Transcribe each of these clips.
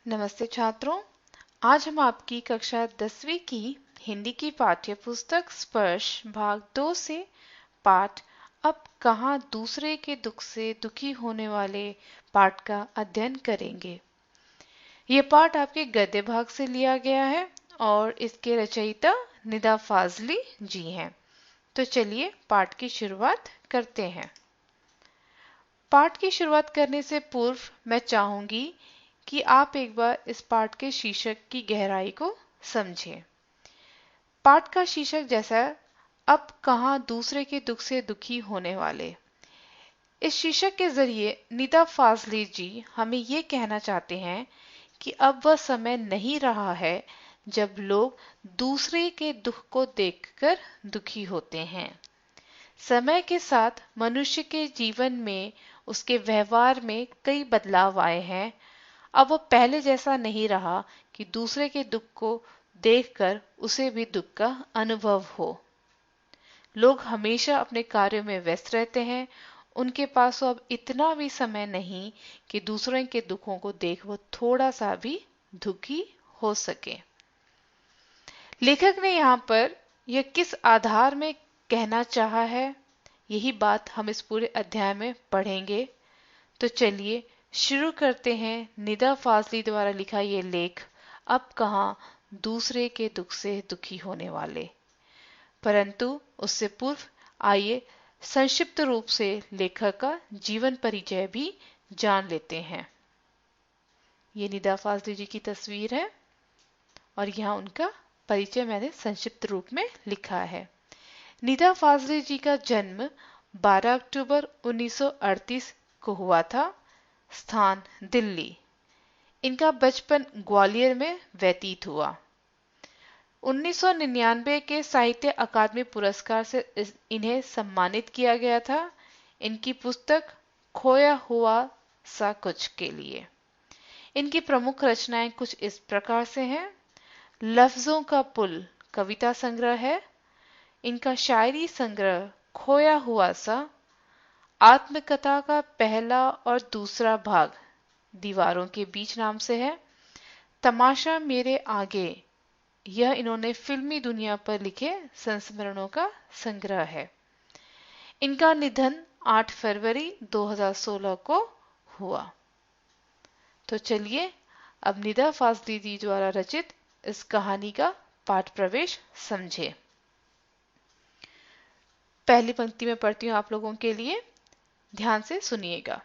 नमस्ते छात्रों, आज हम आपकी कक्षा 10वीं की हिंदी की पाठ्य पुस्तक स्पर्श भाग 2 से पाठ अब कहाँ दूसरे के दुख से दुखी होने वाले पाठ का अध्ययन करेंगे। ये पाठ आपके गद्य भाग से लिया गया है और इसके रचयिता निदा फाजली जी हैं। तो चलिए पाठ की शुरुआत करते हैं। पाठ की शुरुआत करने से पूर्व मैं चाहूंगी कि आप एक बार इस पाठ के शीर्षक की गहराई को समझें। पाठ का शीर्षक जैसा अब कहाँ दूसरे के दुख से दुखी होने वाले। इस शीर्षक के जरिए निदा फाजली जी हमें ये कहना चाहते हैं कि अब वह समय नहीं रहा है जब लोग दूसरे के दुख को देखकर दुखी होते हैं। समय के साथ मनुष्य के जीवन में उसके व्यवहार में कई बदलाव आए हैं। अब वो पहले जैसा नहीं रहा कि दूसरे के दुख को देखकर उसे भी दुख का अनुभव हो। लोग हमेशा अपने कार्यों में व्यस्त रहते हैं। उनके पास अब इतना भी समय नहीं कि दूसरों के दुखों को देख वो थोड़ा सा भी दुखी हो सके। लेखक ने यहाँ पर यह किस आधार में कहना चाहा है, यही बात हम इस पूरे अध्याय में पढ़ेंगे। तो चलिए शुरू करते हैं निदा फाजली द्वारा लिखा ये लेख अब कहाँ दूसरे के दुख से दुखी होने वाले। परंतु उससे पूर्व आइए संक्षिप्त रूप से लेखक का जीवन परिचय भी जान लेते हैं। ये निदा फाजली जी की तस्वीर है और यहाँ उनका परिचय मैंने संक्षिप्त रूप में लिखा है। निदा फाजली जी का जन्म 12 अक्टूबर 1938 को हुआ था। स्थान दिल्ली। इनका बचपन ग्वालियर में व्यतीत हुआ। 1999 के साहित्य अकादमी पुरस्कार से इन्हें सम्मानित किया गया था इनकी पुस्तक खोया हुआ सा कुछ के लिए। इनकी प्रमुख रचनाएं कुछ इस प्रकार से हैं। लफ्जों का पुल कविता संग्रह है। इनका शायरी संग्रह खोया हुआ सा। आत्मकथा का पहला और दूसरा भाग दीवारों के बीच नाम से है। तमाशा मेरे आगे यह इन्होंने फिल्मी दुनिया पर लिखे संस्मरणों का संग्रह है। इनका निधन 8 फरवरी 2016 को हुआ। तो चलिए अब निदा फाजली जी द्वारा रचित इस कहानी का पाठ प्रवेश समझे। पहली पंक्ति में पढ़ती हूँ आप लोगों के लिए, ध्यान से सुनिएगा।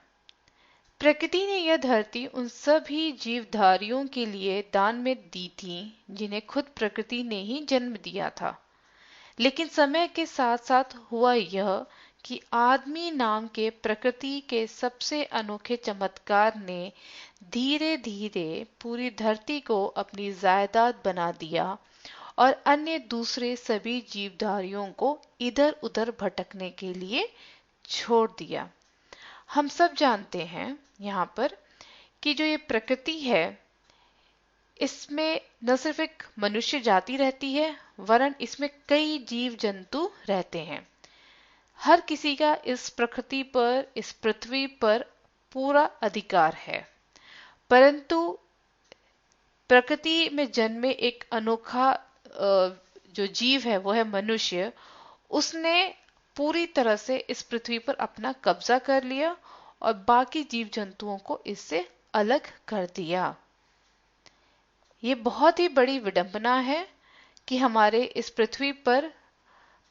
प्रकृति ने यह धरती उन सभी जीवधारियों के लिए दान में दी थी जिन्हें खुद प्रकृति ने ही जन्म दिया था। लेकिन समय के साथ साथ हुआ यह कि आदमी नाम के प्रकृति के सबसे अनोखे चमत्कार ने धीरे धीरे पूरी धरती को अपनी जायदाद बना दिया और अन्य दूसरे सभी जीवधारियों को इधर उधर भटकने के लिए छोड़ दिया। हम सब जानते हैं यहाँ पर कि जो ये प्रकृति है इसमें न सिर्फ एक मनुष्य जाति रहती है वरन इसमें कई जीव जंतु रहते हैं। हर किसी का इस प्रकृति पर, इस पृथ्वी पर पूरा अधिकार है। परंतु प्रकृति में जन्मे एक अनोखा जो जीव है वो है मनुष्य। उसने पूरी तरह से इस पृथ्वी पर अपना कब्जा कर लिया और बाकी जीव जंतुओं को इससे अलग कर दिया। ये बहुत ही बड़ी विडंबना है कि हमारे इस पृथ्वी पर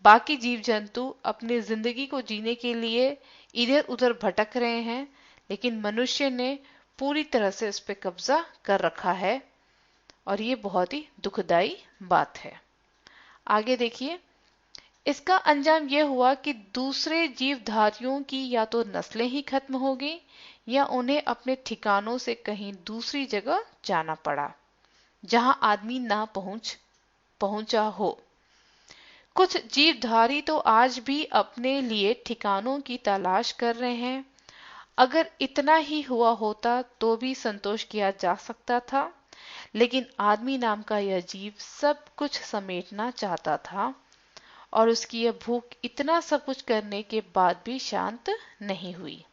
बाकी जीव जंतु अपनी जिंदगी को जीने के लिए इधर उधर भटक रहे हैं, लेकिन मनुष्य ने पूरी तरह से इस पे कब्जा कर रखा है और ये बहुत ही दुखदाई बात है। आगे देखिए, इसका अंजाम यह हुआ कि दूसरे जीवधारियों की या तो नस्लें ही खत्म हो गई या उन्हें अपने ठिकानों से कहीं दूसरी जगह जाना पड़ा जहां आदमी ना पहुंचा हो। कुछ जीवधारी तो आज भी अपने लिए ठिकानों की तलाश कर रहे हैं। अगर इतना ही हुआ होता तो भी संतोष किया जा सकता था, लेकिन आदमी नाम का यह जीव सब कुछ समेटना चाहता था और उसकी यह भूख इतना सब कुछ करने के बाद भी शांत नहीं हुई।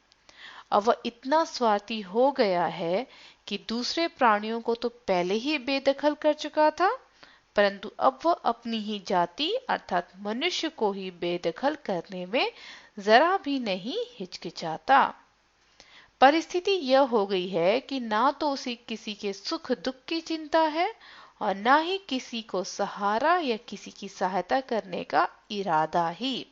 अब वह इतना स्वार्थी हो गया है कि दूसरे प्राणियों को तो पहले ही बेदखल कर चुका था, परंतु अब वह अपनी ही जाति अर्थात मनुष्य को ही बेदखल करने में जरा भी नहीं हिचकिचाता। परिस्थिति यह हो गई है कि ना तो उसे किसी के सुख दुख की चिंता है और ना ही किसी को सहारा या किसी की सहायता करने का इरादा ही।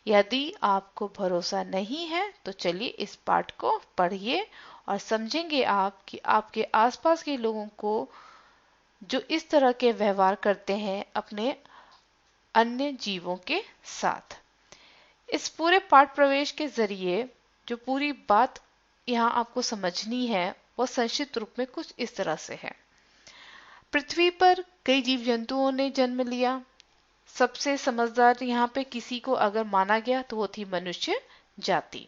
यदि आपको भरोसा नहीं है तो चलिए इस पाठ को पढ़िए और समझेंगे आप कि आपके आसपास के लोगों को जो इस तरह के व्यवहार करते हैं अपने अन्य जीवों के साथ। इस पूरे पाठ प्रवेश के जरिए जो पूरी बात यहाँ आपको समझनी है वह संक्षिप्त रूप में कुछ इस तरह से है। पृथ्वी पर कई जीव जंतुओं ने जन्म लिया। सबसे समझदार यहाँ पे किसी को अगर माना गया तो वो थी मनुष्य जाति।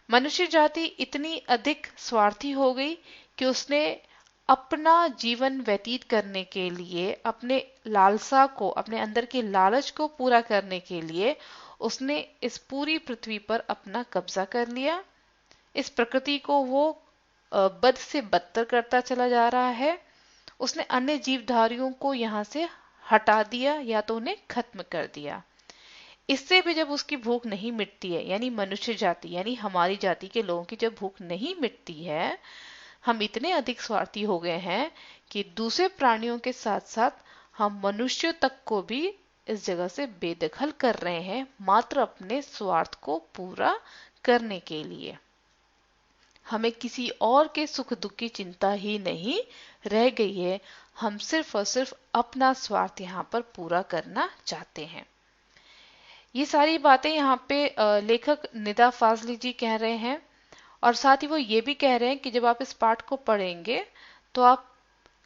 मनुष्य जाति इतनी अधिक स्वार्थी हो गई कि उसने अपना जीवन व्यतीत करने के लिए, अपने लालसा को, अपने अंदर के लालच को पूरा करने के लिए उसने इस पूरी पृथ्वी पर अपना कब्जा कर लिया। इस प्रकृति को वो बद से बदतर करता चला जा रहा है। उसने अन्य जीवधारियों को यहाँ से हटा दिया या तो उन्हें खत्म कर दिया। इससे भी जब उसकी भूख नहीं मिटती है, यानी मनुष्य जाति यानी हमारी जाति के लोगों की जब भूख नहीं मिटती है, हम इतने अधिक स्वार्थी हो गए हैं कि दूसरे प्राणियों के साथ साथ हम मनुष्यों तक को भी इस जगह से बेदखल कर रहे हैं, मात्र अपने स्वार्थ को पूरा करने के लिए। हमें किसी और के सुख दुख की चिंता ही नहीं रह गई है। हम सिर्फ और सिर्फ अपना स्वार्थ यहाँ पर पूरा करना चाहते हैं। ये सारी बातें यहाँ पे लेखक निदा फाजली जी कह रहे हैं और साथ ही वो ये भी कह रहे हैं कि जब आप इस पाठ को पढ़ेंगे तो आप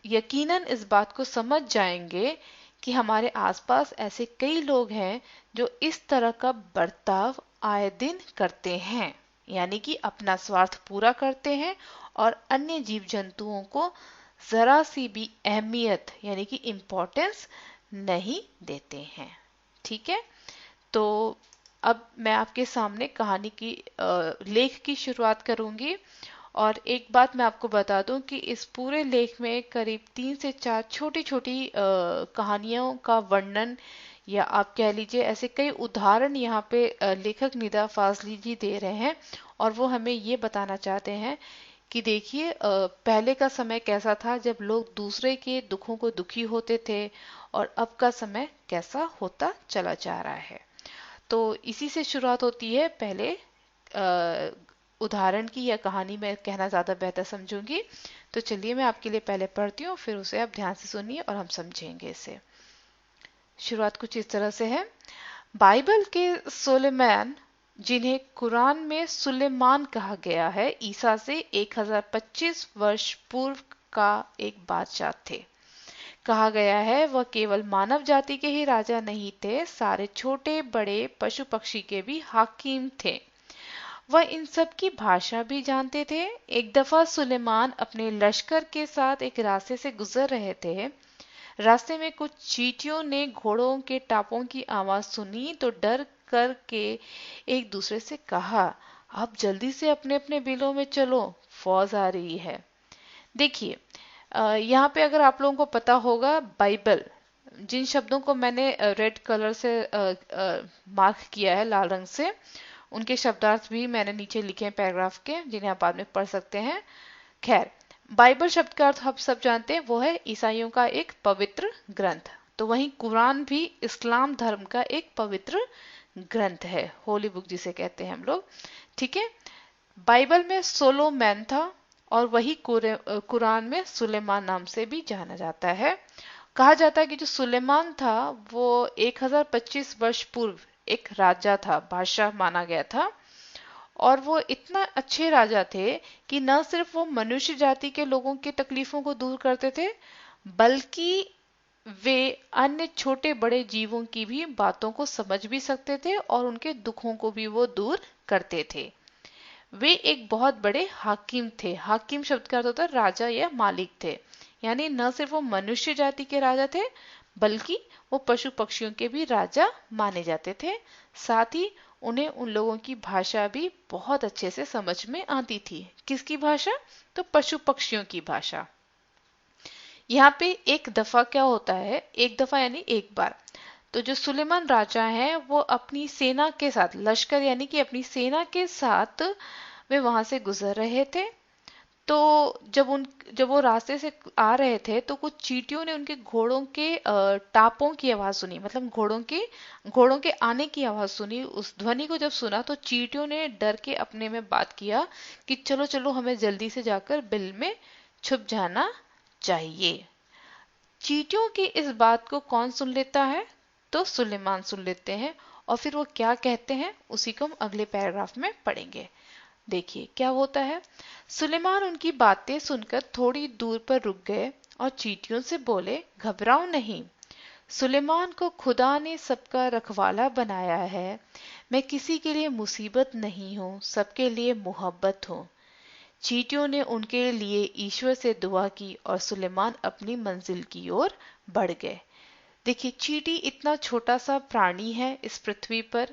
यकीनन इस बात को समझ जाएंगे कि हमारे आसपास ऐसे कई लोग हैं जो इस तरह का बर्ताव आए दिन करते हैं, यानी कि अपना स्वार्थ पूरा करते हैं और अन्य जीव जंतुओं को जरा सी भी अहमियत यानी कि इम्पोर्टेंस नहीं देते हैं। ठीक है, तो अब मैं आपके सामने कहानी की लेख की शुरुआत करूंगी। और एक बात मैं आपको बता दूं कि इस पूरे लेख में करीब 3 से 4 छोटी छोटी कहानियों का वर्णन या आप कह लीजिए ऐसे कई उदाहरण यहाँ पे लेखक निदा फाजली जी दे रहे हैं और वो हमें ये बताना चाहते हैं कि देखिए पहले का समय कैसा था जब लोग दूसरे के दुखों को दुखी होते थे और अब का समय कैसा होता चला जा रहा है। तो इसी से शुरुआत होती है। पहले उदाहरण की या कहानी में कहना ज़्यादा बेहतर समझूंगी। तो चलिए मैं आपके लिए पहले पढ़ती हूँ, फिर उसे आप ध्यान से सुनिए और हम समझेंगे इसे। शुरुआत कुछ इस तरह से है। बाइबल के सुलेमान, जिन्हें कुरान में सुलेमान कहा गया है, ईसा से 1025 वर्ष पूर्व का एक बादशाह थे। कहा गया है वह केवल मानव जाति के ही राजा नहीं थे, सारे छोटे बड़े पशु पक्षी के भी हाकिम थे। वह इन सब की भाषा भी जानते थे। एक दफा सुलेमान अपने लश्कर के साथ एक रास्ते से गुजर रहे थे। रास्ते में कुछ चींटियों ने घोड़ों के टापों की आवाज सुनी तो डर कर के एक दूसरे से कहा, आप जल्दी से अपने अपने बिलों में चलो, फौज आ रही है। देखिए यहाँ पे अगर आप लोगों को पता होगा, बाइबल जिन शब्दों को मैंने रेड कलर से मार्क किया है लाल रंग से, उनके शब्दार्थ भी मैंने नीचे लिखे हैं पैराग्राफ के, जिन्हें आप बाद में पढ़ सकते हैं। खैर, बाइबल शब्द का अर्थ आप सब जानते हैं, वो है ईसाइयों का एक पवित्र ग्रंथ। तो वहीं कुरान भी इस्लाम धर्म का एक पवित्र ग्रंथ है, होली बुक जिसे कहते हैं हम लोग। ठीक है, बाइबल में सोलोमैन था और वही कुरान में सुलेमान नाम से भी जाना जाता है। कहा जाता है कि जो सुलेमान था वो 1025 वर्ष पूर्व एक राजा था, बादशाह माना गया था। और वो इतना अच्छे राजा थे कि न सिर्फ वो मनुष्य जाति के लोगों की तकलीफों को दूर करते थे, बल्कि वे अन्य छोटे बड़े जीवों की भी बातों को समझ भी सकते थे और उनके दुखों को भी वो दूर करते थे। वे एक बहुत बड़े हाकिम थे। हाकिम शब्द का अर्थ होता है राजा या मालिक थे, यानी न सिर्फ वो मनुष्य जाति के राजा थे बल्कि वो पशु पक्षियों के भी राजा माने जाते थे। साथ ही उन्हें उन लोगों की भाषा भी बहुत अच्छे से समझ में आती थी। किसकी भाषा? तो पशु पक्षियों की भाषा। यहाँ पे एक दफा क्या होता है, एक दफा यानी एक बार, तो जो सुलेमान राजा है वो अपनी सेना के साथ, लश्कर यानी कि अपनी सेना के साथ वे वहां से गुजर रहे थे। तो जब वो रास्ते से आ रहे थे तो कुछ चींटियों ने उनके घोड़ों के टापों की आवाज सुनी, मतलब घोड़ों के आने की आवाज सुनी। उस ध्वनि को जब सुना तो चींटियों ने डर के अपने में बात किया कि चलो चलो हमें जल्दी से जाकर बिल में छुप जाना चाहिए। चींटियों की इस बात को कौन सुन लेता है? तो सुलेमान सुन लेते हैं। और फिर वो क्या कहते हैं उसी को हम अगले पैराग्राफ में पढ़ेंगे। देखिए क्या होता है। सुलेमान उनकी बातें सुनकर थोड़ी दूर पर रुक गए और चींटियों से बोले, घबराओ नहीं, सुलेमान को खुदा ने सबका रखवाला बनाया है। मैं किसी के लिए मुसीबत नहीं हूँ, सबके लिए मोहब्बत हूँ। चींटियों ने उनके लिए ईश्वर से दुआ की और सुलेमान अपनी मंजिल की ओर बढ़ गए। देखिए चींटी इतना छोटा सा प्राणी है इस पृथ्वी पर,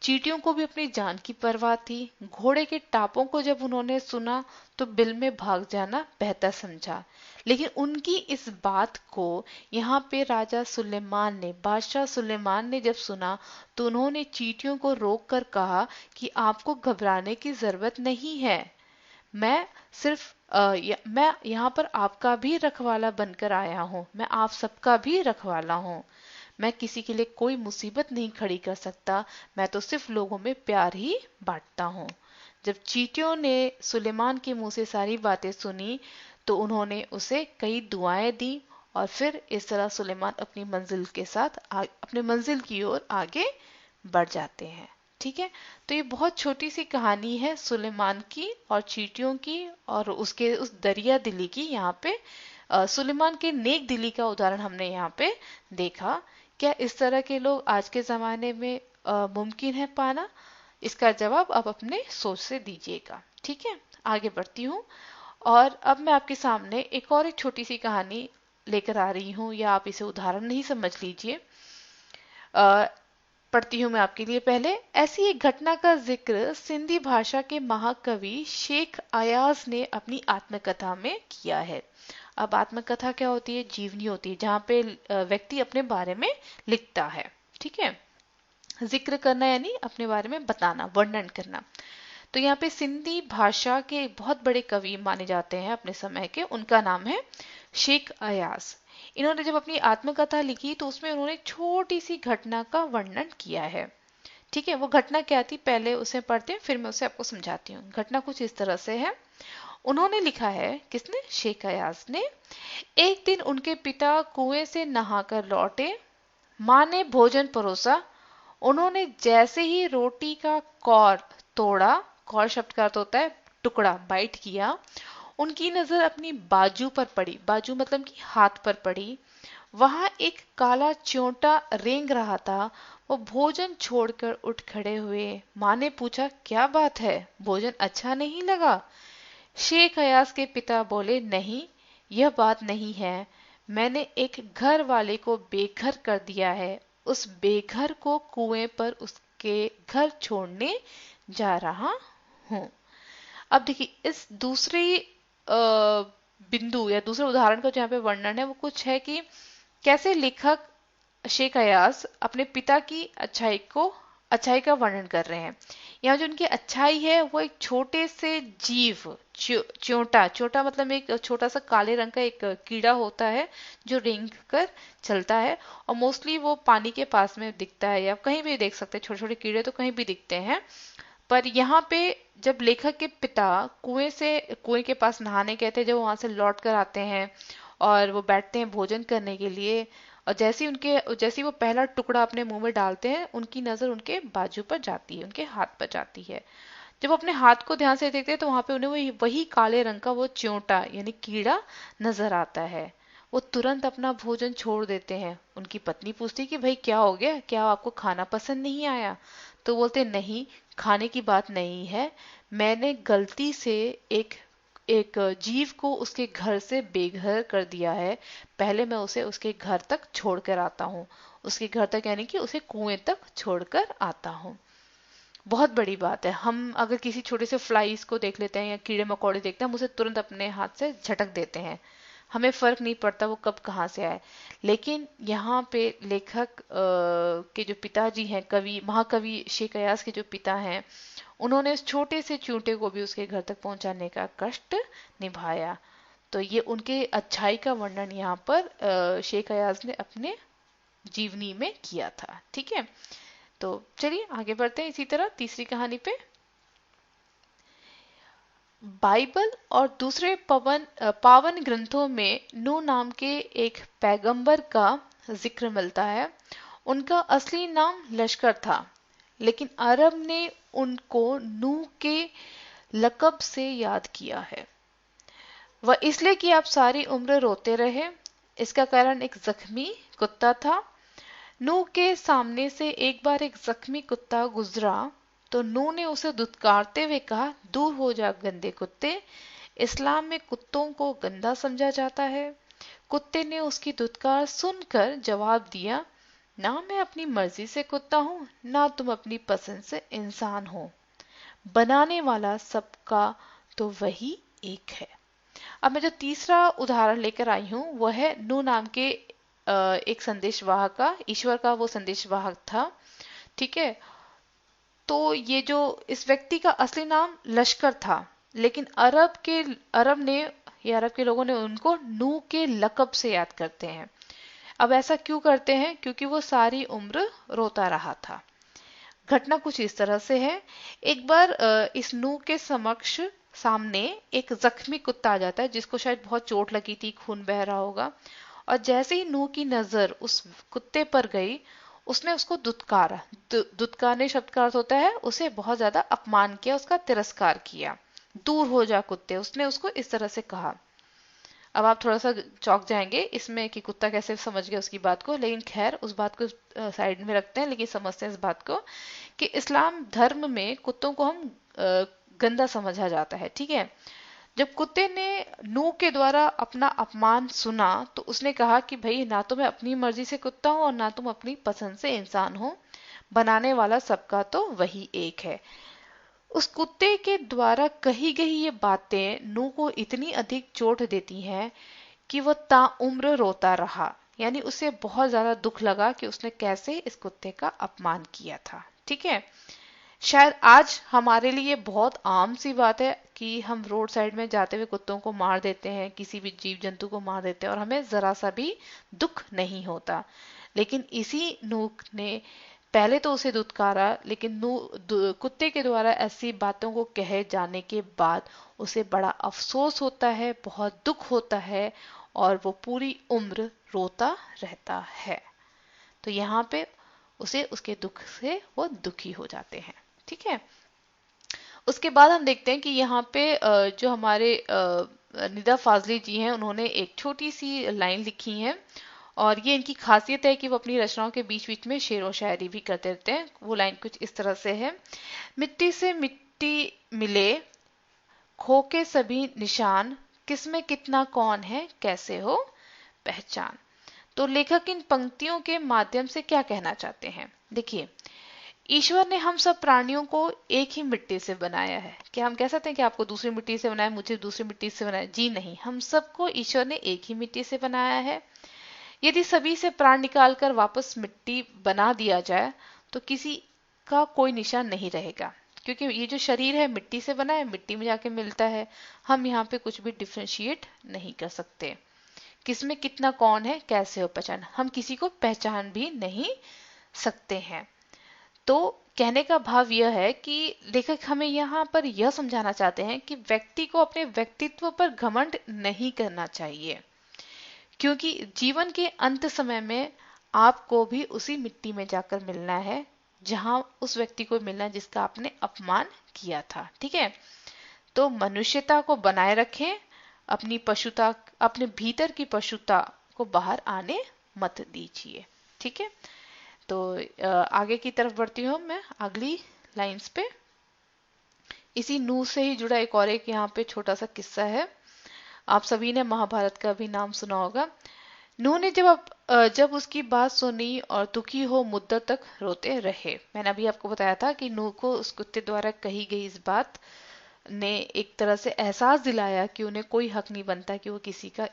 चींटियों को भी अपनी जान की परवाह थी। घोड़े के टापों को जब उन्होंने सुना तो बिल में भाग जाना बेहतर समझा। लेकिन उनकी इस बात को यहाँ पे राजा सुलेमान ने, बादशाह सुलेमान ने जब सुना तो उन्होंने चींटियों को रोक कर कहा कि आपको घबराने की जरूरत नहीं है। मैं सिर्फ मैं यहाँ पर आपका भी रखवाला बनकर आया हूँ, मैं आप सबका भी रखवाला हूँ। मैं किसी के लिए कोई मुसीबत नहीं खड़ी कर सकता, मैं तो सिर्फ लोगों में प्यार ही बांटता हूँ। जब चींटियों ने सुलेमान के मुंह से सारी बातें सुनी तो उन्होंने उसे कई दुआएं दी और फिर इस तरह सुलेमान अपनी मंजिल के साथ अपने मंजिल की ओर आगे बढ़ जाते हैं। ठीक है, तो ये बहुत छोटी सी कहानी है सुलेमान की और चींटियों की और उसके उस दरिया दिली की। यहाँ पे सुलेमान के नेक दिली का उदाहरण हमने यहाँ पे देखा। क्या इस तरह के लोग आज के जमाने में मुमकिन है पाना? इसका जवाब आप अपने सोच से दीजिएगा। ठीक है, आगे बढ़ती हूँ और अब मैं आपके सामने एक छोटी सी कहानी लेकर आ रही हूँ, या आप इसे उदाहरण नहीं समझ लीजिए। पढ़ती हूँ मैं आपके लिए। पहले ऐसी एक घटना का जिक्र सिंधी भाषा के महाकवि शेख अयाज ने अपनी आत्मकथा में किया है। अब आत्मकथा क्या होती है? जीवनी होती है, जहाँ पे व्यक्ति अपने बारे में लिखता है। ठीक है, जिक्र करना यानी अपने बारे में बताना, वर्णन करना। तो यहाँ पे सिंधी भाषा के बहुत बड़े कवि माने जाते हैं अपने समय के, उनका नाम है शेख अयाज। इन्होंने जब अपनी आत्मकथा लिखी तो उसमें उन्होंने छोटी सी घटना का वर्णन किया है। ठीक है, वो घटना क्या थी पहले उसे पढ़ते हैं, फिर मैं उसे आपको समझाती हूँ। घटना कुछ इस तरह से है। उन्होंने लिखा है, किसने? शेख अयाज ने। एक दिन उनके पिता कुएं से नहाकर लौटे। माँ ने भोजन परोसा। उन्होंने जैसे ही रोटी का कौर तोड़ा, कौर शब्द का अर्थ होता है टुकड़ा, बाइट किया, उनकी नजर अपनी बाजू पर पड़ी। बाजू मतलब कि हाथ पर पड़ी। वहां एक काला च्योंटा रेंग रहा था। वो भोजन छोड़कर उठ खड़े हुए। माँ ने पूछा, क्या बात है, भोजन अच्छा नहीं लगा? शेख अयाज के पिता बोले, नहीं, यह बात नहीं है। मैंने एक घर वाले को बेघर कर दिया है। उस बेघर को कुएं पर उसके घर छोड़ने जा रहा हूँ। अब देखिए इस दूसरी बिंदु या दूसरे उदाहरण का जो यहाँ पे वर्णन है वो कुछ है कि कैसे लेखक शेख अयाज अपने पिता की अच्छाई का वर्णन कर रहे हैं। यहाँ जो उनकी अच्छाई है वो एक छोटे से जीव, च्योंटा, च्योंटा मतलब एक छोटा सा काले रंग का एक कीड़ा होता है जो रेंग कर चलता है और मोस्टली वो पानी के पास में दिखता है, या कहीं भी देख सकते हैं, छोटे छोटे कीड़े तो कहीं भी दिखते हैं। पर यहाँ पे जब लेखक के पिता कुएं के पास नहाने गए थे, जब वहां से लौट कर आते हैं और वो बैठते हैं भोजन करने के लिए, और जैसे ही वो पहला टुकड़ा अपने मुंह में डालते हैं उनकी नजर उनके बाजू पर जाती है, उनके हाथ पर जाती है। जब वो अपने हाथ को ध्यान से देखते हैं तो वहां पे उन्हें वही काले रंग का वो च्योंटा यानी कीड़ा नजर आता है। वो तुरंत अपना भोजन छोड़ देते हैं। उनकी पत्नी पूछती कि भाई क्या हो गया, क्या आपको खाना पसंद नहीं आया? तो बोलते, नहीं, खाने की बात नहीं है, मैंने गलती से एक एक जीव को उसके घर से बेघर कर दिया है। पहले मैं उसे उसके घर तक छोड़कर आता हूँ। उसके घर तक यानी कि उसे कुएं तक छोड़कर आता हूँ। बहुत बड़ी बात है। हम अगर किसी छोटे से फ्लाइज को देख लेते हैं या कीड़े मकोड़े देखते हैं, हम उसे तुरंत अपने हाथ से झटक देते हैं, हमें फर्क नहीं पड़ता वो कब कहाँ से आए। लेकिन यहाँ पे लेखक के जो पिताजी हैं, कवि महाकवि शेख अयाज के जो पिता हैं, उन्होंने उस छोटे से चूंटे को भी उसके घर तक पहुंचाने का कष्ट निभाया। तो ये उनके अच्छाई का वर्णन यहाँ पर शेख अयाज ने अपने जीवनी में किया था। ठीक है, तो चलिए आगे बढ़ते हैं इसी तरह तीसरी कहानी पे। बाइबल और दूसरे पावन ग्रंथों में नूह नाम के एक पैगंबर का जिक्र मिलता है। उनका असली नाम लश्कर था, लेकिन अरब ने उनको नूह के लकब से याद किया है। वह इसलिए कि आप सारी उम्र रोते रहे। इसका कारण एक जख्मी कुत्ता था। नूह के सामने से एक बार एक जख्मी कुत्ता गुजरा तो नूह ने उसे धुतकारते हुए कहा, दूर हो जा गंदे कुत्ते। इस्लाम में कुत्तों को गंदा समझा जाता है। कुत्ते ने उसकी धुतकार सुनकर जवाब दिया, ना मैं अपनी मर्जी से कुत्ता हूँ, ना तुम अपनी पसंद से इंसान हो। बनाने वाला सबका तो वही एक है। अब मैं जो तीसरा उदाहरण लेकर आई हूँ वह है नूह नाम के एक संदेशवाहक का। ईश्वर का वो संदेशवाहक था। ठीक है, तो ये जो इस व्यक्ति का असली नाम लश्कर था, लेकिन अरब ने या अरब के लोगों ने उनको नूह के लकब से याद करते हैं। अब ऐसा क्यों करते हैं? क्योंकि वो सारी उम्र रोता रहा था। घटना कुछ इस तरह से है। एक बार इस नूह के समक्ष सामने एक जख्मी कुत्ता आ जाता है, जिसको शायद बहुत चोट लगी थी, खून बह रहा होगा। और जैसे ही नूह की नजर उस कुत्ते पर गई, उसने उसको दुत्कारा। दुत्कारने शब्द का अर्थ होता है उसे बहुत ज्यादा अपमान किया, उसका तिरस्कार किया। दूर हो जा कुत्ते, उसने उसको इस तरह से कहा। अब आप थोड़ा सा चौंक जाएंगे इसमें कि कुत्ता कैसे समझ गया उसकी बात को, लेकिन खैर उस बात को साइड में रखते हैं। लेकिन समझते हैं इस बात को कि इस्लाम धर्म में कुत्तों को हम गंदा समझा जाता है। ठीक है, जब कुत्ते ने नूह के द्वारा अपना अपमान सुना तो उसने कहा कि भाई, ना तो मैं अपनी मर्जी से कुत्ता हूं और ना तुम अपनी पसंद से इंसान हो। बनाने वाला सबका तो वही एक है। उस कुत्ते के द्वारा कही गई ये बातें नूह को इतनी अधिक चोट देती हैं कि वह ताउम्र रोता रहा। यानी उसे बहुत ज्यादा दुख लगा कि उसने कैसे इस कुत्ते का अपमान किया था। ठीक है, शायद आज हमारे लिए बहुत आम सी बात है कि हम रोड साइड में जाते हुए कुत्तों को मार देते हैं, किसी भी जीव जंतु को मार देते हैं और हमें जरा सा भी दुख नहीं होता। लेकिन इसी नूह ने पहले तो उसे दुत्कारा, लेकिन कुत्ते के द्वारा ऐसी बातों को कहे जाने के बाद उसे बड़ा अफसोस होता है, बहुत दुख होता है और वो पूरी उम्र रोता रहता है। तो यहाँ पे उसे उसके दुख से वो दुखी हो जाते हैं। ठीक है, उसके बाद हम देखते हैं कि यहाँ पे जो हमारे निदा फाजली जी हैं, उन्होंने एक छोटी सी लाइन लिखी है और ये इनकी खासियत है कि वो अपनी रचनाओं के बीच बीच में शेर व शायरी भी करते रहते हैं। वो लाइन कुछ इस तरह से है, मिट्टी से मिट्टी मिले खो के सभी निशान, किसमें कितना कौन है कैसे हो पहचान। तो लेखक इन पंक्तियों के माध्यम से क्या कहना चाहते हैं? देखिए, ईश्वर ने हम सब प्राणियों को एक ही मिट्टी से बनाया है। क्या हम कह सकते हैं कि आपको दूसरी मिट्टी से बनाया, मुझे दूसरी मिट्टी से बनाया? जी नहीं, हम सबको ईश्वर ने एक ही मिट्टी से बनाया है। यदि सभी से प्राण निकालकर वापस मिट्टी बना दिया जाए तो किसी का कोई निशान नहीं रहेगा, क्योंकि ये जो शरीर है मिट्टी से बना है, मिट्टी में जाके मिलता है। हम यहाँ पे कुछ भी डिफ्रेंशिएट नहीं कर सकते। किसमें कितना कौन है कैसे हो पहचान, हम किसी को पहचान भी नहीं सकते हैं। तो कहने का भाव यह है कि लेखक हमें यहाँ पर यह समझाना चाहते हैं कि व्यक्ति को अपने व्यक्तित्व पर घमंड नहीं करना चाहिए, क्योंकि जीवन के अंत समय में आपको भी उसी मिट्टी में जाकर मिलना है जहां उस व्यक्ति को मिलना है जिसका आपने अपमान किया था। ठीक है, तो मनुष्यता को बनाए रखें, अपनी पशुता, अपने भीतर की पशुता को बाहर आने मत दीजिए। ठीक है, तो आगे की तरफ बढ़ती हूँ मैं अगली लाइंस पे। इसी नूह से ही जुड़ा एक यहाँ पे छोटा सा किस्सा है। आप सभी ने महाभारत का भी नाम सुना होगा। नूह ने जब उसकी बात सुनी और दुखी हो मुद्दत तक रोते रहे। मैंने अभी आपको बताया था कि नूह को उस कुत्ते द्वारा कही गई इस बात ने एक तरह से एहसास दिलाया कि उन्हें कोई हक नहीं बनता कि वो किसी का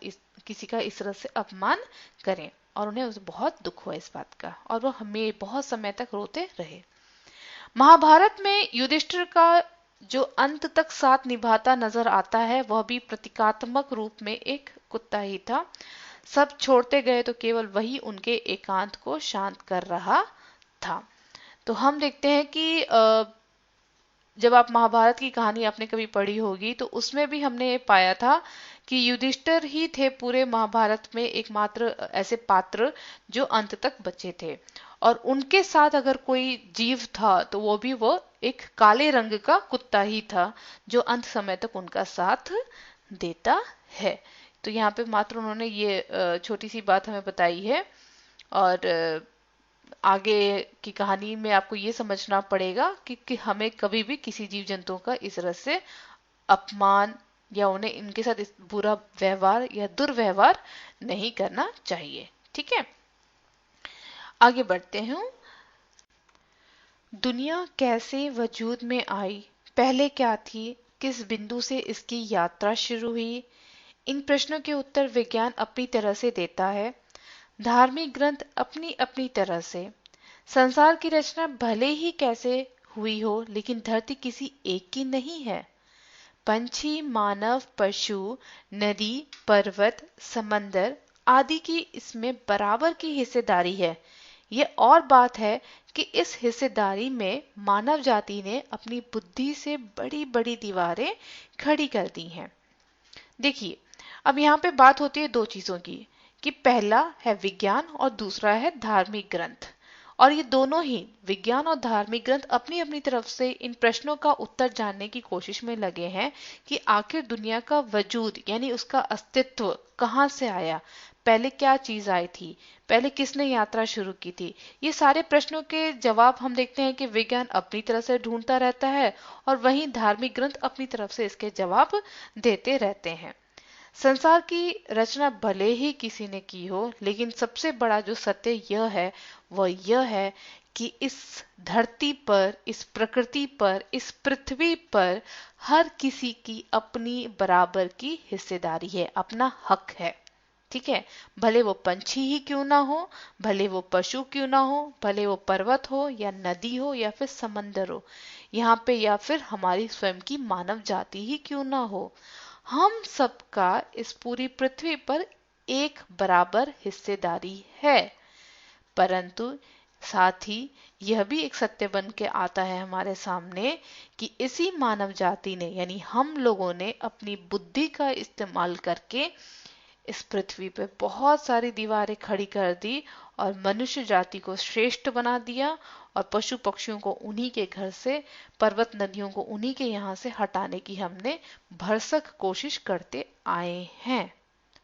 इस तरह से अपमान करें, और उन्हें उसे बहुत दुख हुआ इस बात का, और वो हमें बहुत समय तक रोते रहे। महाभारत में युधिष्ठिर का जो अंत तक साथ निभाता नजर आता है वह भी प्रतीकात्मक रूप में एक कुत्ता ही था। सब छोड़ते गए तो केवल वही उनके एकांत को शांत कर रहा था। तो हम देखते हैं कि जब आप महाभारत की कहानी आपने कभी पढ़ी होगी तो उसमें भी हमने ये पाया था कि युधिष्ठिर ही थे पूरे महाभारत में एकमात्र ऐसे पात्र जो अंत तक बचे थे, और उनके साथ अगर कोई जीव था तो वो एक काले रंग का कुत्ता ही था जो अंत समय तक उनका साथ देता है। तो यहाँ पे मात्र उन्होंने ये छोटी सी बात हमें बताई है, और आगे की कहानी में आपको ये समझना पड़ेगा कि हमें कभी भी किसी जीव जंतुओं का इस तरह से अपमान या उन्हें इनके साथ इस बुरा व्यवहार या दुर्व्यवहार नहीं करना चाहिए। ठीक है, आगे बढ़ते हैं। दुनिया कैसे वजूद में आई, पहले क्या थी, किस बिंदु से इसकी यात्रा शुरू हुई, इन प्रश्नों के उत्तर विज्ञान अपनी तरह से देता है, धार्मिक ग्रंथ अपनी अपनी तरह से। संसार की रचना भले ही कैसे हुई हो लेकिन धरती किसी एक की नहीं है। पंछी, मानव, पशु, नदी, पर्वत, समंदर आदि की इसमें बराबर की हिस्सेदारी है। ये और बात है कि इस हिस्सेदारी में मानव जाति ने अपनी बुद्धि से बड़ी बड़ी दीवारें खड़ी कर दी हैं। देखिए, अब यहाँ पे बात होती है दो चीजों की, कि पहला है विज्ञान और दूसरा है धार्मिक ग्रंथ। और ये दोनों ही विज्ञान और धार्मिक ग्रंथ अपनी अपनी तरफ से इन प्रश्नों का उत्तर जानने की कोशिश में लगे हैं कि आखिर दुनिया का वजूद यानी उसका अस्तित्व कहाँ से आया, पहले क्या चीज आई थी, पहले किसने यात्रा शुरू की थी। ये सारे प्रश्नों के जवाब हम देखते हैं कि विज्ञान अपनी तरफ से ढूंढता रहता है और वहीं धार्मिक ग्रंथ अपनी तरफ से इसके जवाब देते रहते हैं। संसार की रचना भले ही किसी ने की हो लेकिन सबसे बड़ा जो सत्य यह है वह यह है कि इस धरती पर, इस प्रकृति पर, इस पृथ्वी पर हर किसी की अपनी बराबर की हिस्सेदारी है, अपना हक है। ठीक है, भले वो पंछी ही क्यों ना हो, भले वो पशु क्यों ना हो, भले वो पर्वत हो या नदी हो या फिर समंदर हो यहाँ पे, या फिर हमारी स्वयं की मानव जाति ही क्यों ना हो, हम सबका इस पूरी पृथ्वी पर एक बराबर हिस्सेदारी है। परंतु साथ ही यह भी एक सत्य बन के आता है हमारे सामने कि इसी मानव जाति ने यानी हम लोगों ने अपनी बुद्धि का इस्तेमाल करके इस पृथ्वी पे बहुत सारी दीवारें खड़ी कर दी और मनुष्य जाति को श्रेष्ठ बना दिया, और पशु पक्षियों को उन्हीं के घर से, पर्वत नदियों को उन्हीं के यहाँ से हटाने की हमने भरसक कोशिश करते आए हैं,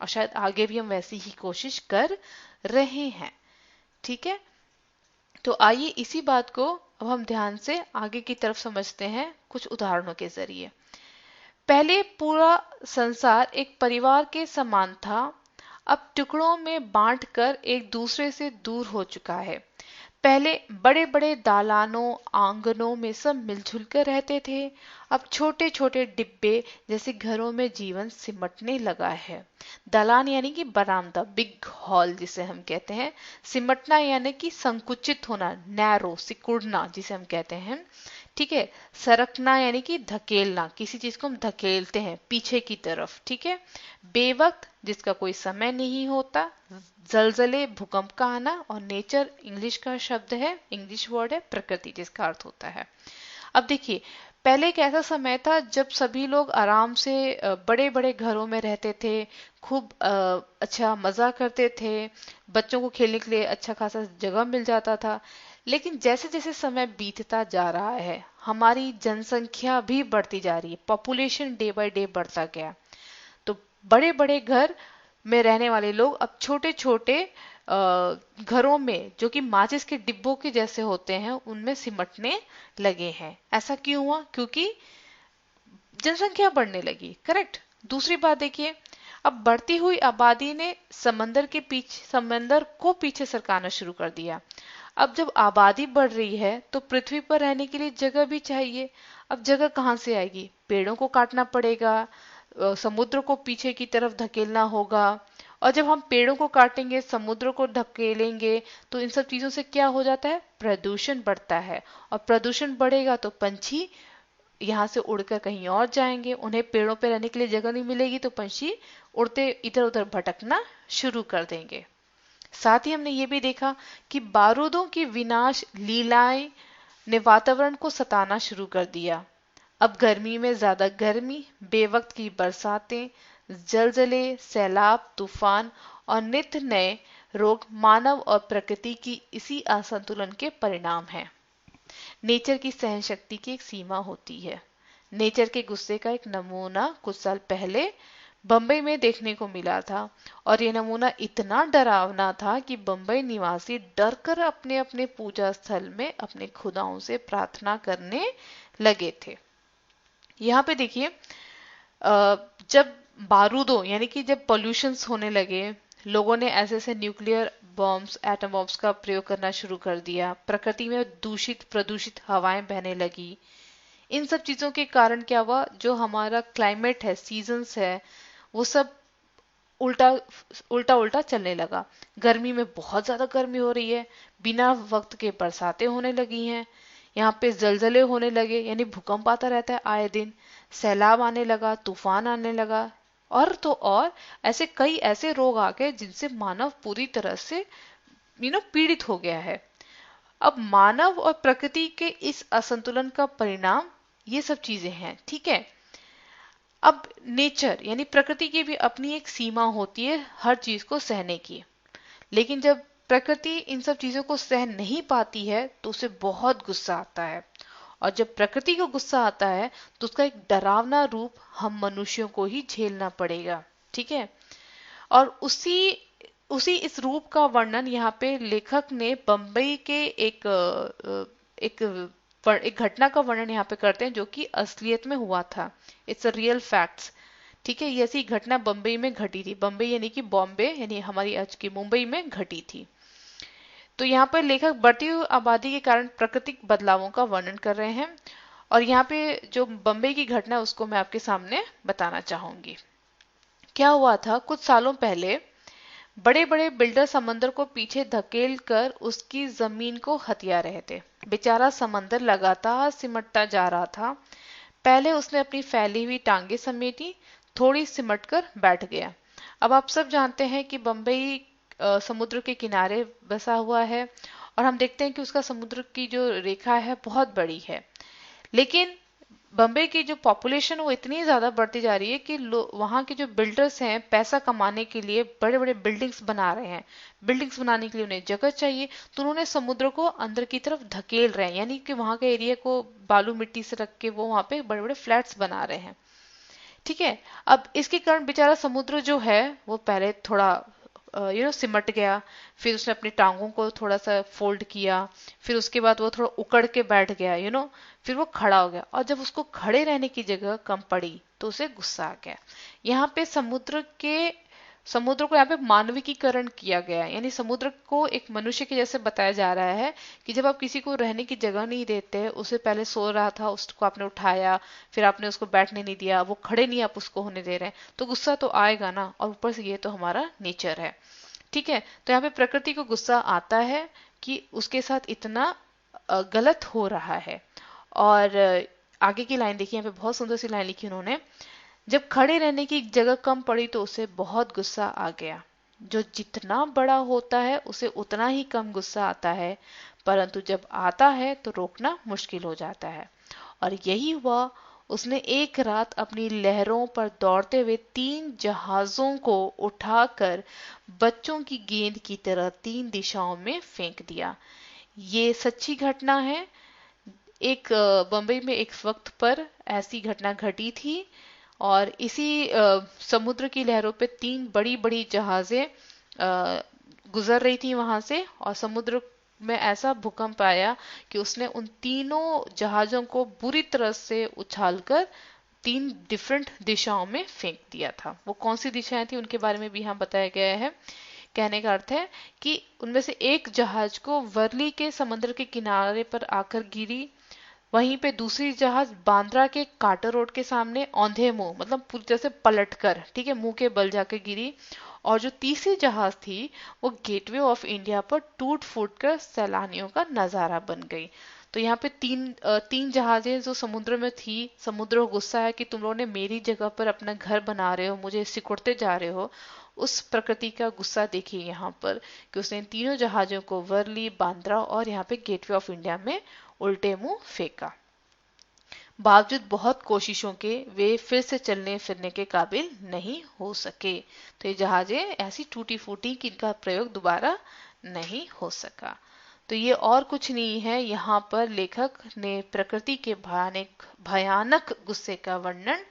और शायद आगे भी हम वैसी ही कोशिश कर रहे हैं। ठीक है, तो आइए इसी बात को अब हम ध्यान से आगे की तरफ समझते हैं कुछ उदाहरणों के जरिए। पहले पूरा संसार एक परिवार के समान था, अब टुकड़ों में बांटकर एक दूसरे से दूर हो चुका है। पहले बड़े बड़े दालानों, आंगनों में सब मिलजुल कर रहते थे, अब छोटे छोटे डिब्बे जैसे घरों में जीवन सिमटने लगा है। दालान यानी कि बरामदा, बिग हॉल जिसे हम कहते हैं, सिमटना यानी कि संकुचित होना, नैरो, सिकुड़ना जिसे हम कहते हैं। ठीक है, सरकना यानी कि धकेलना, किसी चीज को हम धकेलते हैं पीछे की तरफ। ठीक है, बेवक्त जिसका कोई समय नहीं होता, जलजले, भूकंप का आना, और नेचर इंग्लिश का शब्द है, इंग्लिश वर्ड है प्रकृति जिसका अर्थ होता है। अब देखिए, पहले एक ऐसा समय था जब सभी लोग आराम से बड़े बड़े घरों में रहते थे, खूब अच्छा मजा करते थे, बच्चों को खेलने के लिए अच्छा खासा जगह मिल जाता था। लेकिन जैसे जैसे समय बीतता जा रहा है हमारी जनसंख्या भी बढ़ती जा रही है, पॉपुलेशन डे बाय डे बढ़ता गया, तो बड़े बड़े घर में रहने वाले लोग अब छोटे छोटे घरों में जो कि माचिस के डिब्बों के जैसे होते हैं उनमें सिमटने लगे हैं। ऐसा क्यों हुआ? क्योंकि जनसंख्या बढ़ने लगी। करेक्ट। दूसरी बात देखिए, अब बढ़ती हुई आबादी ने समंदर को पीछे सरकाना शुरू कर दिया। अब जब आबादी बढ़ रही है तो पृथ्वी पर रहने के लिए जगह भी चाहिए। अब जगह कहाँ से आएगी? पेड़ों को काटना पड़ेगा, समुद्र को पीछे की तरफ धकेलना होगा। और जब हम पेड़ों को काटेंगे, समुद्र को धकेलेंगे, तो इन सब चीजों से क्या हो जाता है? प्रदूषण बढ़ता है। और प्रदूषण बढ़ेगा तो पंछी यहाँ से उड़कर कहीं और जाएंगे, उन्हें पेड़ों पे रहने के लिए जगह नहीं मिलेगी, तो पंछी उड़ते इधर उधर भटकना शुरू कर देंगे। साथ ही हमने ये भी देखा कि बारूदों की विनाश लीलाएं ने वातावरण को सताना शुरू कर दिया। अब गर्मी में ज्यादा गर्मी, बेवक्त की बरसातें, जलजले, सैलाब, तूफान और नित्य नए रोग मानव और प्रकृति की इसी असंतुलन के परिणाम हैं। नेचर की सहन शक्ति की एक सीमा होती है। नेचर के गुस्से का एक नमूना कुछ साल पहले बंबई में देखने को मिला था, और ये नमूना इतना डरावना था कि बंबई निवासी डर कर अपने अपने पूजा स्थल में अपने खुदाओं से प्रार्थना करने लगे थे। यहाँ पे देखिए, जब बारूदों यानी कि जब पॉल्यूशंस होने लगे, लोगों ने ऐसे ऐसे न्यूक्लियर बॉम्ब्स, एटम बॉम्ब्स का प्रयोग करना शुरू कर दिया, प्रकृति में दूषित प्रदूषित हवाएं बहने लगी। इन सब चीजों के कारण क्या हुआ? जो हमारा क्लाइमेट है, सीजन्स है, वो सब उल्टा उल्टा उल्टा चलने लगा। गर्मी में बहुत ज्यादा गर्मी हो रही है, बिना वक्त के बरसातें होने लगी हैं, यहाँ पे जलजले होने लगे, यानी भूकंप आता रहता है आए दिन, सैलाब आने लगा, तूफान आने लगा, और तो और ऐसे कई ऐसे रोग आ गए जिनसे मानव पूरी तरह से पीड़ित हो गया है। अब मानव और प्रकृति के इस असंतुलन का परिणाम ये सब चीजें हैं, ठीक है। अब नेचर यानी प्रकृति की भी अपनी एक सीमा होती है हर चीज को सहने की, लेकिन जब प्रकृति इन सब चीजों को सहन नहीं पाती है तो उसे बहुत गुस्सा आता है, और जब प्रकृति को गुस्सा आता है तो उसका एक डरावना रूप हम मनुष्यों को ही झेलना पड़ेगा, ठीक है। और उसी उसी इस रूप का वर्णन यहाँ पे लेखक ने बंबई के एक एक घटना का वर्णन यहाँ पे करते हैं जो कि असलियत में हुआ था। इट्स अ रियल फैक्ट्स, ठीक है। ये ऐसी घटना बंबई में घटी थी। बंबई यानी कि बॉम्बे, यानी हमारी आज की मुंबई में घटी थी। तो यहाँ पर लेखक बढ़ती हुई आबादी के कारण प्राकृतिक बदलावों का वर्णन कर रहे हैं, और यहाँ पे जो बंबई की घटना है उसको मैं आपके सामने बताना चाहूंगी। क्या हुआ था, कुछ सालों पहले बड़े बड़े बिल्डर समंदर को पीछे धकेल कर उसकी जमीन को हथिया रहे थे। बेचारा समंदर लगातार सिमटता जा रहा था। पहले उसने अपनी फैली हुई टांगे समेटी, थोड़ी सिमट कर बैठ गया। अब आप सब जानते हैं कि बंबई समुद्र के किनारे बसा हुआ है, और हम देखते हैं कि उसका समुद्र की जो रेखा है बहुत बड़ी है। लेकिन बम्बई की जो पॉपुलेशन वो इतनी ज्यादा बढ़ती जा रही है कि वहां के जो बिल्डर्स हैं पैसा कमाने के लिए बड़े बड़े बिल्डिंग्स बना रहे हैं। बिल्डिंग्स बनाने के लिए उन्हें जगह चाहिए, तो उन्होंने समुद्र को अंदर की तरफ धकेल रहे हैं, यानी कि वहां के एरिया को बालू मिट्टी से रख के वो वहां पे बड़े बड़े फ्लैट्स बना रहे हैं, ठीक है। अब इसके कारण बेचारा समुद्र जो है वो पहले थोड़ा सिमट गया, फिर उसने अपनी टांगों को थोड़ा सा फोल्ड किया, फिर उसके बाद वो थोड़ा उकड़ के बैठ गया, फिर वो खड़ा हो गया। और जब उसको खड़े रहने की जगह कम पड़ी तो उसे गुस्सा आ गया। यहाँ पे समुद्र को यहाँ पे मानविकीकरण किया गया है, यानी समुद्र को एक मनुष्य के जैसे बताया जा रहा है कि जब आप किसी को रहने की जगह नहीं देते, उसे पहले सो रहा था उसको आपने उठाया, फिर आपने उसको बैठने नहीं दिया, वो खड़े नहीं आप उसको होने दे रहे हैं, तो गुस्सा तो आएगा ना। और ऊपर से ये तो हमारा नेचर है, ठीक है। तो यहाँ पे प्रकृति को गुस्सा आता है कि उसके साथ इतना गलत हो रहा है। और आगे की लाइन देखिए, यहाँ पे बहुत सुंदर सी लाइन लिखी उन्होंने, जब खड़े रहने की जगह कम पड़ी तो उसे बहुत गुस्सा आ गया। जो जितना बड़ा होता है उसे उतना ही कम गुस्सा आता है, परंतु जब आता है तो रोकना मुश्किल हो जाता है। और यही हुआ, उसने एक रात अपनी लहरों पर दौड़ते हुए 3 जहाजों को उठाकर बच्चों की गेंद की तरह 3 दिशाओं में फेंक दिया। ये सच्ची घटना है। एक बंबई में एक वक्त पर ऐसी घटना घटी थी, और इसी समुद्र की लहरों पे 3 बड़ी बड़ी जहाजें गुजर रही थी वहां से, और समुद्र में ऐसा भूकंप आया कि उसने उन तीनों जहाजों को बुरी तरह से उछालकर 3 डिफरेंट दिशाओं में फेंक दिया था। वो कौन सी दिशाएं थी उनके बारे में भी यहाँ बताया गया है। कहने का अर्थ है कि उनमें से एक जहाज को वर्ली के समुद्र के किनारे पर आकर गिरी, वहीं पे दूसरी जहाज बांद्रा के कार्टर रोड के सामने औंधे मुंह, मतलब पूरी तरह से पलट कर, ठीक है, मुंह के बल जाकर गिरी। और जो तीसरी जहाज थी वो गेटवे ऑफ इंडिया पर टूट फूट कर सैलानियों का नजारा बन गई। तो यहाँ पे तीन जहाजें जो समुद्र में थी, समुद्र को गुस्सा है कि तुम लोगों ने मेरी जगह पर अपना घर बना रहे हो, मुझे सिकुड़ते जा रहे हो। उस प्रकृति का गुस्सा देखिए यहाँ पर कि उसने इन तीनों जहाजों को वर्ली, बांद्रा और यहाँ पे गेटवे ऑफ इंडिया में उल्टे मुंह फेंका। बावजूद बहुत कोशिशों के वे फिर से चलने फिरने के काबिल नहीं हो सके। तो ये जहाजें ऐसी टूटी फूटी कि इनका प्रयोग दोबारा नहीं हो सका। तो ये और कुछ नहीं है, यहाँ पर लेखक ने प्रकृति के भयानक भयानक गुस्से का वर्णन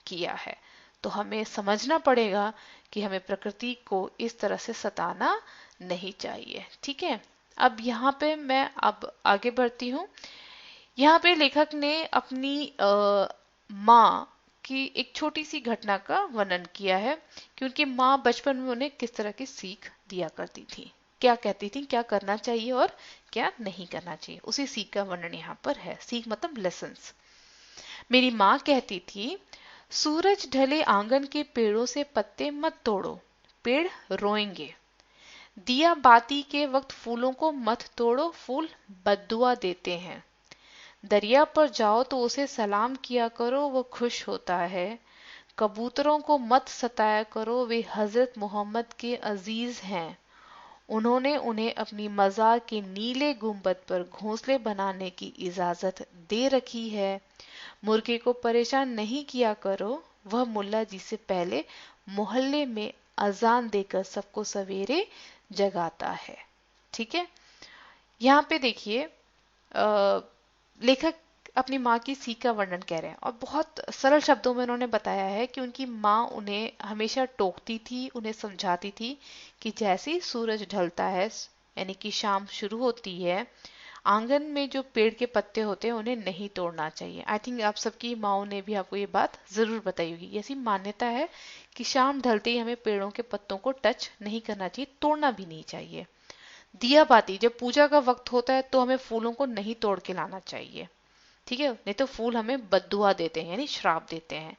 किया है। तो हमें समझना पड़ेगा कि हमें प्रकृति को इस तरह से सताना नहीं चाहिए। ठीक है, अब यहाँ पे मैं अब आगे बढ़ती हूँ। यहाँ पे लेखक ने अपनी माँ की एक छोटी सी घटना का वर्णन किया है कि उनकी माँ बचपन में उन्हें किस तरह की सीख दिया करती थी, क्या कहती थी, क्या करना चाहिए और क्या नहीं करना चाहिए। उसी सीख का वर्णन यहाँ पर है। सीख मतलब लेसन्स। मेरी माँ कहती थी, सूरज ढले आंगन के पेड़ों से पत्ते मत तोड़ो, पेड़ रोएंगे। दिया बाती के वक्त फूलों को मत तोड़ो, फूल बद्दुआ देते हैं। दरिया पर जाओ तो उसे सलाम किया करो, वो खुश होता है। कबूतरों को मत सताया करो, वे हजरत मोहम्मद के अजीज हैं। उन्होंने उन्हें अपनी मज़ार के नीले गुंबद पर घोंसले बनाने की इजाजत दे रखी है। मुर्गे को परेशान नहीं किया करो, वह मुल्ला जी से पहले मोहल्ले में अजान देकर सबको सवेरे जगाता है। ठीक है, यहाँ पे देखिए लेखक अपनी माँ की सीख का वर्णन कह रहे हैं और बहुत सरल शब्दों में उन्होंने बताया है कि उनकी माँ उन्हें हमेशा टोकती थी, उन्हें समझाती थी कि जैसे ही सूरज ढलता है, यानी कि शाम शुरू होती है, आंगन में जो पेड़ के पत्ते होते हैं उन्हें नहीं तोड़ना चाहिए। आई थिंक आप सबकी माओ ने भी आपको ये बात जरूर बताई होगी। ऐसी मान्यता है कि शाम ढलते ही हमें पेड़ों के पत्तों को टच नहीं करना चाहिए, तोड़ना भी नहीं चाहिए। दिया बाती, जब पूजा का वक्त होता है तो हमें फूलों को नहीं तोड़ के लाना चाहिए। ठीक है, नहीं तो फूल हमें बद्दुआ देते हैं, यानी श्राप देते हैं।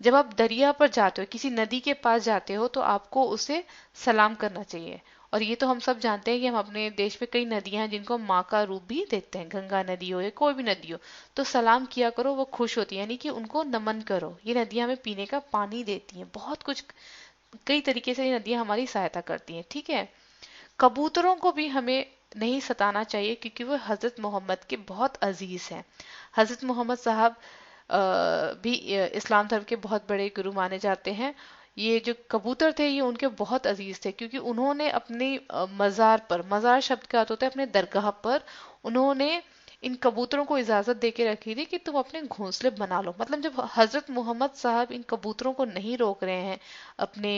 जब आप दरिया पर जाते हो, किसी नदी के पास जाते हो, तो आपको उसे सलाम करना चाहिए। और ये तो हम सब जानते हैं कि हम अपने देश में कई नदियां हैं जिनको माँ का रूप भी देते हैं, गंगा नदी हो या कोई भी नदी हो, तो सलाम किया करो, वो खुश होती है, यानी कि उनको नमन करो। ये नदियां हमें पीने का पानी देती हैं, बहुत कुछ, कई तरीके से ये नदियां हमारी सहायता करती हैं। ठीक है, कबूतरों को भी हमें नहीं सताना चाहिए क्योंकि वो हजरत मोहम्मद के बहुत अजीज हैं। हजरत मोहम्मद साहब भी इस्लाम धर्म के बहुत बड़े गुरु माने जाते हैं। ये जो कबूतर थे ये उनके बहुत अजीज थे क्योंकि उन्होंने अपनी मज़ार पर, मज़ार शब्द का अर्थ होता है अपने दरगाह पर, उन्होंने इन कबूतरों को इजाजत दे के रखी थी कि तुम अपने घोंसले बना लो। मतलब जब हजरत मोहम्मद साहब इन कबूतरों को नहीं रोक रहे हैं अपने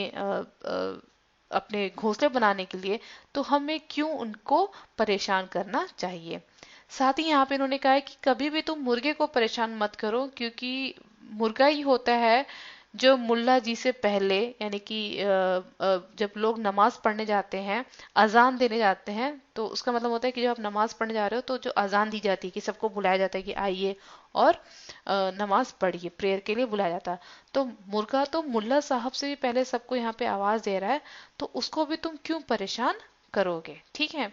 अपने घोंसले बनाने के लिए, तो हमें क्यों उनको परेशान करना चाहिए। साथ ही यहाँ पे इन्होंने कहा है कि कभी भी तुम मुर्गे को परेशान मत करो क्योंकि मुर्गा ही होता है जो मुल्ला जी से पहले, यानी कि जब लोग नमाज पढ़ने जाते हैं, अजान देने जाते हैं, तो उसका मतलब होता है कि जब आप नमाज पढ़ने जा रहे हो तो जो अजान दी जाती है कि सबको बुलाया जाता है कि आइए और नमाज पढ़िए, प्रेयर के लिए बुलाया जाता है। तो मुर्गा तो मुल्ला साहब से भी पहले सबको यहाँ पे आवाज दे रहा है, तो उसको भी तुम क्यों परेशान करोगे। ठीक है,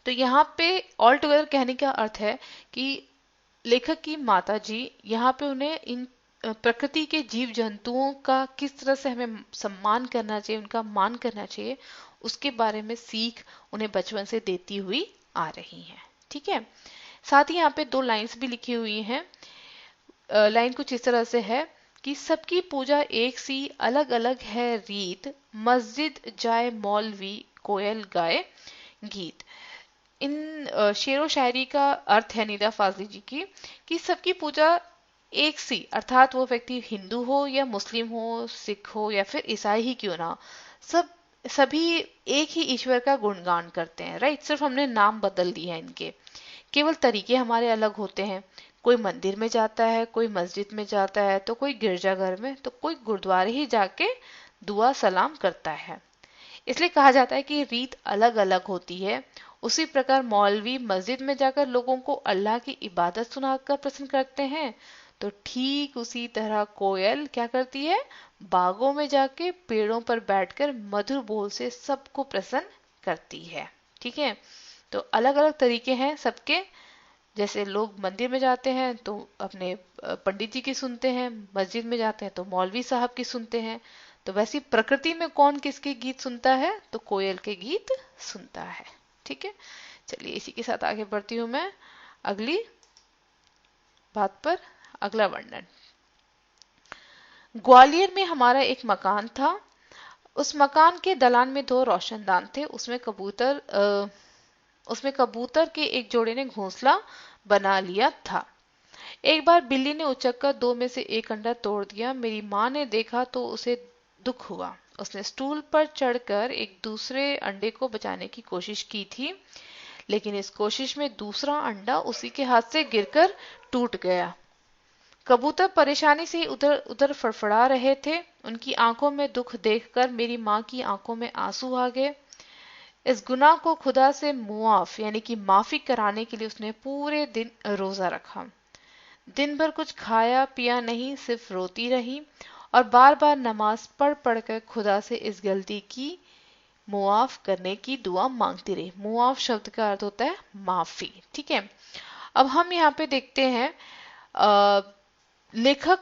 तो यहाँ पे ऑल टुगेदर कहने का अर्थ है कि लेखक की माता जी यहाँ पे उन्हें इन प्रकृति के जीव जंतुओं का किस तरह से हमें सम्मान करना चाहिए, उनका मान करना चाहिए, उसके बारे में सीख उन्हें बचपन से देती हुई आ रही हैं। ठीक है, साथ ही यहाँ पे 2 लाइन्स भी लिखी हुई हैं। लाइन कुछ इस तरह से है कि सबकी पूजा एक सी, अलग अलग है रीत, मस्जिद जाए मौलवी, कोयल गाए गीत। इन शेरो शायरी का अर्थ है निदा फाजली जी की कि सबकी पूजा एक सी, अर्थात वो व्यक्ति हिंदू हो या मुस्लिम हो, सिख हो या फिर ईसाई ही क्यों ना हो, सभी एक ही ईश्वर का गुणगान करते हैं। राइट, सिर्फ हमने नाम बदल दिए हैं इनके, केवल तरीके हमारे अलग होते हैं। कोई मंदिर में जाता है, कोई मस्जिद में जाता है, तो कोई गिरजाघर में, तो कोई गुरुद्वारे ही जाके दुआ सलाम करता है। इसलिए कहा जाता है कि रीत अलग अलग होती है। उसी प्रकार मौलवी मस्जिद में जाकर लोगों को अल्लाह की इबादत सुनाकर प्रसन्न करते हैं, तो ठीक उसी तरह कोयल क्या करती है, बागों में जाके पेड़ों पर बैठकर मधुर बोल से सबको प्रसन्न करती है। ठीक है, तो अलग अलग तरीके हैं सबके। जैसे लोग मंदिर में जाते हैं तो अपने पंडित जी की सुनते हैं, मस्जिद में जाते हैं तो मौलवी साहब की सुनते हैं। तो वैसी प्रकृति में कौन किसके गीत सुनता है, तो कोयल के गीत सुनता है। ठीक है, चलिए इसी के साथ आगे बढ़ती हूँ मैं अगली बात पर। अगला वर्णन, ग्वालियर में हमारा एक मकान था। उस मकान के दलान में 2 रोशनदान थे। उसमें कबूतर के एक जोड़े ने घोंसला बना लिया था। एक बार बिल्ली ने उचककर 2 में से एक अंडा तोड़ दिया। मेरी माँ ने देखा तो उसे दुख हुआ। उसने स्टूल पर चढ़कर एक दूसरे अंडे को बचाने की कोशिश की थी, लेकिन इस कोशिश में दूसरा अंडा उसी के हाथ से गिरकर टूट गया। कबूतर परेशानी से उधर उधर फड़फड़ा रहे थे। उनकी आंखों में दुख देखकर मेरी माँ की आंखों में आंसू आ गए। इस गुनाह को खुदा से मुआफ यानी कि माफी कराने के लिए उसने पूरे दिन रोजा रखा। दिन भर कुछ खाया पिया नहीं, सिर्फ रोती रही और बार बार नमाज पढ़ पढ़कर खुदा से इस गलती की मुआफ करने की दुआ मांगती रही। मुआफ शब्द का अर्थ होता है माफी। ठीक है, अब हम यहाँ पे देखते हैं लेखक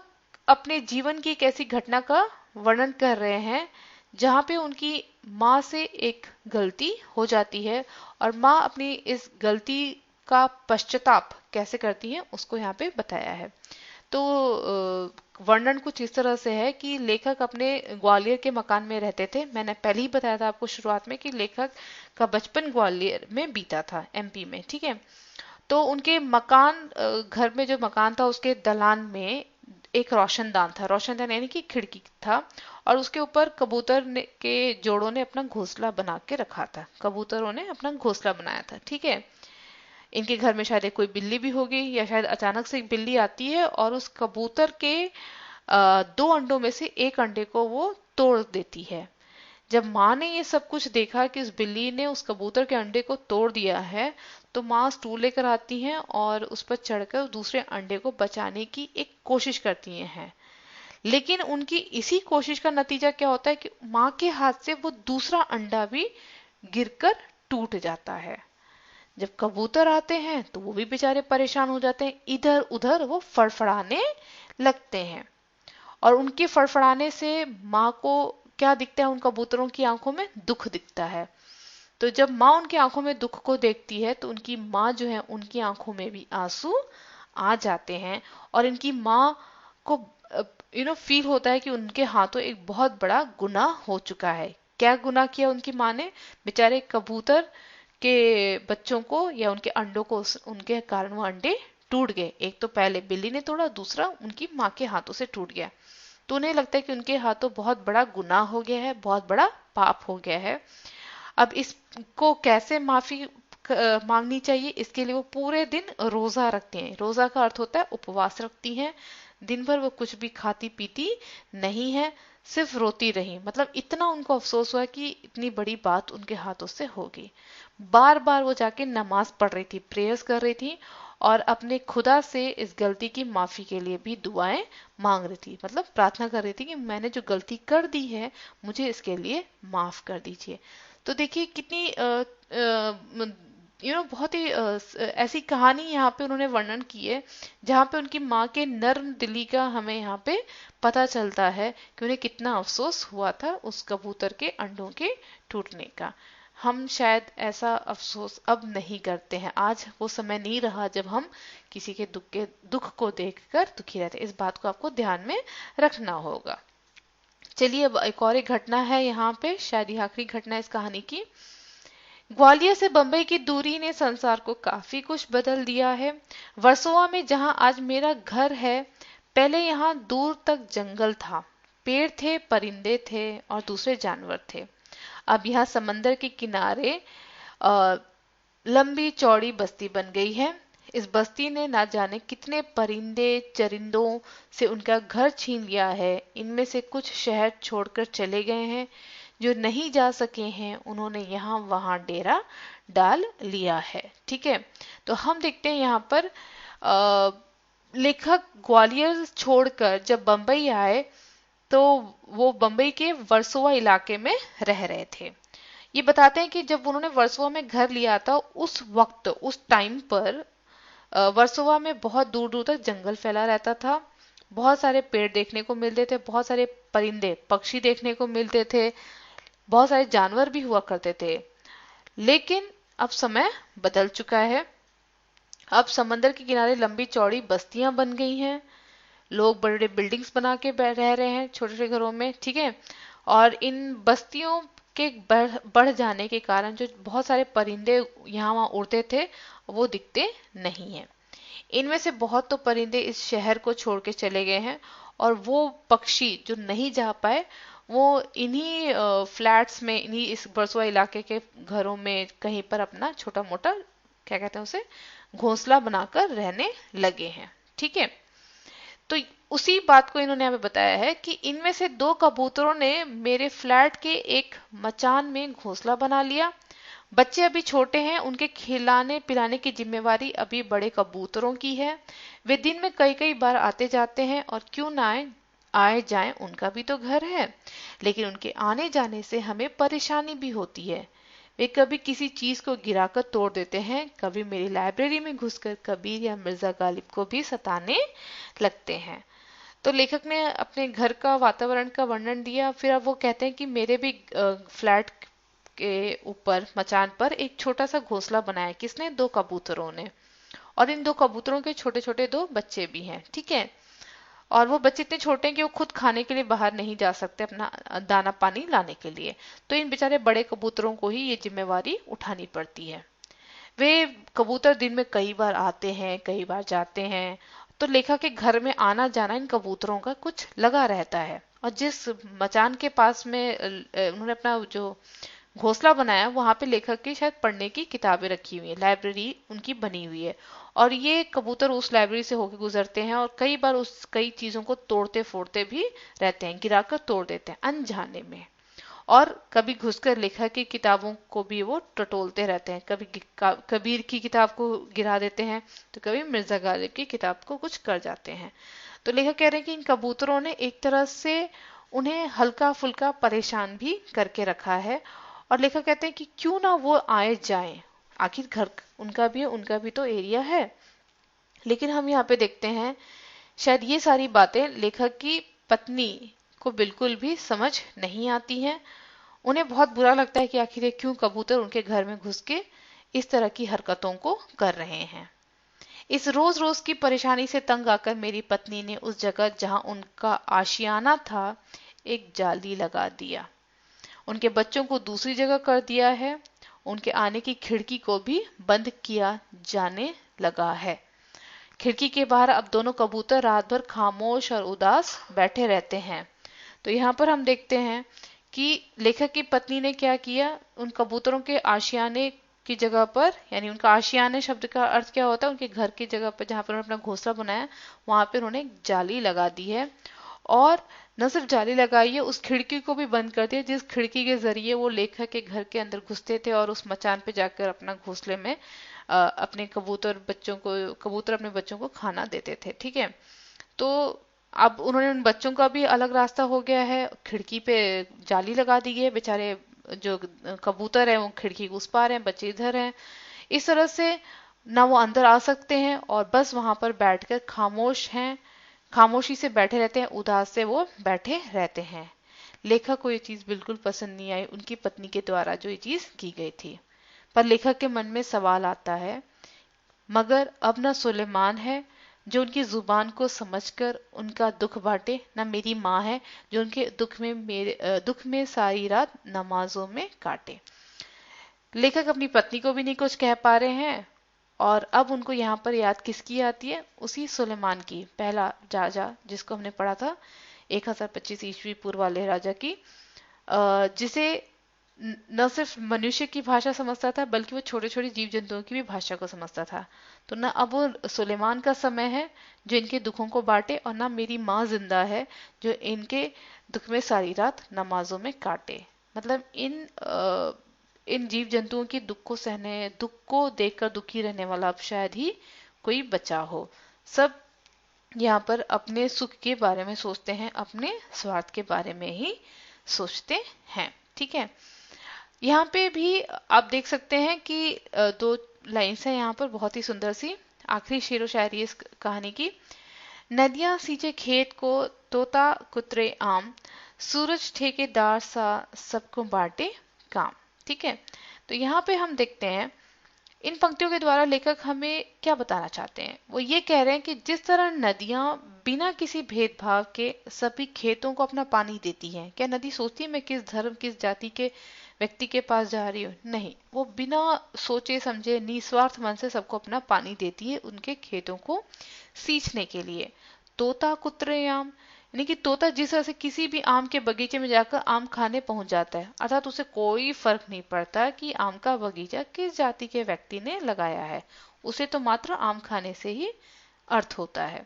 अपने जीवन की एक ऐसी घटना का वर्णन कर रहे हैं जहां पे उनकी माँ से एक गलती हो जाती है और माँ अपनी इस गलती का पश्चाताप कैसे करती है उसको यहाँ पे बताया है। तो वर्णन कुछ इस तरह से है कि लेखक अपने ग्वालियर के मकान में रहते थे। मैंने पहले ही बताया था आपको शुरुआत में कि लेखक का बचपन ग्वालियर में बीता था, एमपी में। ठीक है, तो उनके मकान घर में जो मकान था उसके दलान में एक रोशनदान था। रोशनदान यानी कि खिड़की था और उसके ऊपर के जोड़ों ने अपना घोंसला बना के रखा था। कबूतरों ने अपना घोंसला बनाया था। ठीक है, इनके घर में शायद कोई बिल्ली भी होगी या शायद अचानक से एक बिल्ली आती है और उस कबूतर के 2 अंडों में से एक अंडे को वो तोड़ देती है। जब माँ ने ये सब कुछ देखा कि उस बिल्ली ने उस कबूतर के अंडे को तोड़ दिया है, तो माँ स्टूल लेकर आती हैं और उस पर चढ़कर दूसरे अंडे को बचाने की एक कोशिश करती हैं। लेकिन उनकी इसी कोशिश का नतीजा क्या होता है कि माँ के हाथ से वो दूसरा अंडा भी गिरकर टूट जाता है। जब कबूतर आते हैं तो वो भी बेचारे परेशान हो जाते हैं, इधर उधर वो फड़फड़ाने लगते हैं और उनके फड़फड़ाने से माँ को क्या दिखता है, उन कबूतरों की आंखों में दुख दिखता है। तो जब माँ उनकी आंखों में दुख को देखती है तो उनकी माँ जो है उनकी आंखों में भी आंसू आ जाते हैं और इनकी माँ को फील होता है कि उनके हाथों एक बहुत बड़ा गुनाह हो चुका है। क्या गुनाह किया उनकी माँ ने, बेचारे कबूतर के बच्चों को या उनके अंडों को उनके कारण वो अंडे टूट गए। एक तो पहले बिल्ली ने तोड़ा, दूसरा उनकी माँ के हाथों से टूट गया। तो उन्हें लगता है कि उनके हाथों बहुत बड़ा गुनाह हो गया है, बहुत बड़ा पाप हो गया है। अब इसको कैसे माफी मांगनी चाहिए, इसके लिए वो पूरे दिन रोजा रखते हैं। रोजा का अर्थ होता है उपवास रखती हैं। दिन भर वो कुछ भी खाती पीती नहीं है, सिर्फ रोती रही। मतलब इतना उनको अफसोस हुआ कि इतनी बड़ी बात उनके हाथों से होगी। बार बार वो जाके नमाज पढ़ रही थी, प्रेयर्स कर रही थी और अपने खुदा से इस गलती की माफी के लिए भी दुआएं मांग रही थी। मतलब प्रार्थना कर रही थी कि मैंने जो गलती कर दी है मुझे इसके लिए माफ कर दीजिए। तो देखिए कितनी बहुत ही ऐसी कहानी यहाँ पे उन्होंने वर्णन की है जहाँ पे उनकी माँ के नर्म दिली का हमें यहाँ पे पता चलता है कि उन्हें कितना अफसोस हुआ था उस कबूतर के अंडों के टूटने का। हम शायद ऐसा अफसोस अब नहीं करते हैं। आज वो समय नहीं रहा जब हम किसी के दुख को देखकर दुखी रहते। इस बात को आपको ध्यान में रखना होगा। चलिए अब एक और एक घटना है यहाँ पे, शायद ये आखिरी घटना इस कहानी की। ग्वालियर से बंबई की दूरी ने संसार को काफी कुछ बदल दिया है। वर्सोवा में जहां आज मेरा घर है, पहले यहाँ दूर तक जंगल था, पेड़ थे, परिंदे थे और दूसरे जानवर थे। अब यहाँ समंदर के किनारे लंबी चौड़ी बस्ती बन गई है। इस बस्ती ने ना जाने कितने परिंदे चरिंदों से उनका घर छीन लिया है। इनमें से कुछ शहर छोड़कर चले गए हैं, जो नहीं जा सके हैं उन्होंने यहाँ वहाँ डेरा डाल लिया है। ठीक है, तो हम देखते हैं यहाँ पर लेखक ग्वालियर छोड़कर जब बंबई आए तो वो बंबई के वर्सोवा इलाके में रह रहे थे। ये बताते हैं कि जब उन्होंने वर्सोवा में घर लिया था उस वक्त, उस टाइम पर वर्सोवा में बहुत दूर दूर तक जंगल फैला रहता था। बहुत सारे पेड़ देखने को मिलते थे, बहुत सारे परिंदे पक्षी देखने को मिलते थे, बहुत सारे जानवर भी हुआ करते थे। लेकिन अब समय बदल चुका है। अब समंदर के किनारे लंबी चौड़ी बस्तियां बन गई हैं। लोग बड़े बड़े बिल्डिंग्स बना के रह रहे हैं छोटे छोटे घरों में। ठीक है, और इन बस्तियों के बढ़ जाने के कारण जो बहुत सारे परिंदे यहाँ वहाँ उड़ते थे वो दिखते नहीं हैं। इनमें से बहुत तो परिंदे इस शहर को छोड़ के चले गए हैं, और वो पक्षी जो नहीं जा पाए वो इन्हीं फ्लैट्स में, इन्हीं इस बरसुआ इलाके के घरों में कहीं पर अपना छोटा मोटा, क्या कहते हैं उसे, घोंसला बनाकर रहने लगे हैं। ठीक है, तो उसी बात को इन्होंने हमें बताया है कि इनमें से 2 कबूतरों ने मेरे फ्लैट के एक मचान में घोंसला बना लिया। बच्चे अभी छोटे हैं, उनके खिलाने पिलाने की जिम्मेवारी अभी बड़े कबूतरों की है। वे दिन में कई कई बार आते जाते हैं, और क्यों ना आए जाएं, उनका भी तो घर है। लेकिन उनके आने जाने से हमें परेशानी भी होती है। वे कभी किसी चीज को गिराकर तोड़ देते हैं, कभी मेरी लाइब्रेरी में घुसकर कबीर या मिर्जा गालिब को भी सताने लगते हैं। तो लेखक ने अपने घर का वातावरण का वर्णन दिया। फिर अब वो कहते हैं कि मेरे भी फ्लैट के ऊपर मचान पर एक छोटा सा घोंसला बनाया। किसने? 2 कबूतरों ने। और इन 2 कबूतरों के छोटे छोटे 2 बच्चे भी हैं। ठीक है, और वो बच्चे इतने छोटे हैं कि वो खुद खाने के लिए बाहर नहीं जा सकते अपना दाना पानी लाने के लिए। तो इन बेचारे बड़े कबूतरों को ही ये जिम्मेवारी उठानी पड़ती है। वे कबूतर दिन में कई बार आते हैं, कई बार जाते हैं। तो लेखक के घर में आना जाना इन कबूतरों का कुछ लगा रहता है। और जिस मचान के पास में उन्होंने अपना जो घोंसला बनाया, वहां पे लेखक की शायद पढ़ने की किताबें रखी हुई है, लाइब्रेरी उनकी बनी हुई है। और ये कबूतर उस लाइब्रेरी से होकर गुजरते हैं, और कई बार उस कई चीजों को तोड़ते फोड़ते भी रहते हैं, गिराकर तोड़ देते हैं अनजाने में। और कभी घुसकर लेखक की किताबों को भी वो टटोलते रहते हैं। कभी कबीर की किताब को गिरा देते हैं, तो कभी मिर्जा गालिब की किताब को कुछ कर जाते हैं। तो लेखक कह रहे हैं कि इन कबूतरों ने एक तरह से उन्हें हल्का फुल्का परेशान भी करके रखा है। और लेखक कहते हैं कि क्यों ना वो आए जाएं, आखिर घर उनका भी है, उनका भी तो एरिया है। लेकिन हम यहाँ पे देखते हैं शायद ये सारी बातें लेखक की पत्नी को बिल्कुल भी समझ नहीं आती हैं। उन्हें बहुत बुरा लगता है कि आखिर ये क्यों कबूतर उनके घर में घुस के इस तरह की हरकतों को कर रहे हैं। इस रोज रोज की परेशानी से तंग आकर मेरी पत्नी ने उस जगह जहां उनका आशियाना था एक जाली लगा दिया। उनके बच्चों को दूसरी जगह कर दिया है। उनके आने की खिड़की को भी बंद किया जाने लगा है। खिड़की के बाहर अब दोनों कबूतर रात भर खामोश और उदास बैठे रहते हैं। तो यहाँ पर हम देखते हैं कि लेखक की पत्नी ने क्या किया, उन कबूतरों के आशियाने की जगह पर, यानी उनका आशियाने शब्द का अर्थ क्या होता है, उनके घर की जगह पर जहां पर उन्होंने अपना घोंसला बनाया वहां पर उन्होंने एक जाली लगा दी है। और न सिर्फ जाली लगाई है, उस खिड़की को भी बंद कर दिया जिस खिड़की के जरिए वो लेखक के घर के अंदर घुसते थे और उस मचान पे जाकर अपना घोंसले में अपने कबूतर अपने बच्चों को खाना देते थे। ठीक है, तो अब उन्होंने उन बच्चों का भी अलग रास्ता हो गया है, खिड़की पे जाली लगा दी है। बेचारे जो कबूतर है वो खिड़की के उस पार हैं, बच्चे इधर हैं। इस तरह से ना वो अंदर आ सकते हैं और बस वहां पर बैठकर खामोशी से बैठे रहते हैं, उदास से वो बैठे रहते हैं। लेखक को ये चीज बिल्कुल पसंद नहीं आई, उनकी पत्नी के द्वारा जो ये चीज की गई थी। पर लेखक के मन में सवाल आता है, मगर अब न सुलेमान है जो उनकी जुबान को समझकर उनका दुख बांटे, न मेरी माँ है जो उनके दुख में सारी रात नमाजों में काटे। लेखक अपनी पत्नी को भी नहीं कुछ कह पा रहे हैं, और अब उनको यहाँ पर याद किसकी आती है? उसी सुलेमान की, पहला राजा जिसको हमने पढ़ा था 1025 ईस्वी पूर्व वाले राजा की, जिसे न सिर्फ मनुष्य की भाषा समझता था बल्कि वो छोटे छोटे जीव जंतुओं की भी भाषा को समझता था। तो ना अब वो सुलेमान का समय है जो इनके दुखों को बांटे, और ना मेरी माँ जिंदा है जो इनके दुख में सारी रात नमाजों में काटे। मतलब इन जीव जंतुओं की दुख को सहने, दुख को देखकर दुखी रहने वाला अब शायद ही कोई बचा हो। सब यहाँ पर अपने सुख के बारे में सोचते हैं, अपने स्वार्थ के बारे में ही सोचते हैं। ठीक है, यहाँ पे भी आप देख सकते हैं कि दो लाइन्स हैं यहाँ पर बहुत ही सुंदर सी, आखिरी शेरो शायरी इस कहानी की। नदियां सींचे खेत को, तोता कुतरे आम, सूरज ठेकेदार सा सबको बांटे काम। ठीक है, तो यहाँ पे हम देखते हैं इन पंक्तियों के द्वारा लेखक हमें क्या बताना चाहते हैं। वो ये कह रहे हैं कि जिस तरह नदियां बिना किसी भेदभाव के सभी खेतों को अपना पानी देती हैं, क्या नदी सोचती है मैं किस धर्म किस जाति के व्यक्ति के पास जा रही हूँ? नहीं, वो बिना सोचे समझे निस्वार्थ मन से सबको अपना पानी देती है उनके खेतों को सींचने के लिए। तोता कुतरे आम, यानी कि तोता जिस तरह से किसी भी आम के बगीचे में जाकर आम खाने पहुंच जाता है, अर्थात उसे कोई फर्क नहीं पड़ता कि आम का बगीचा किस जाति के व्यक्ति ने लगाया है, उसे तो मात्र आम खाने से ही अर्थ होता है।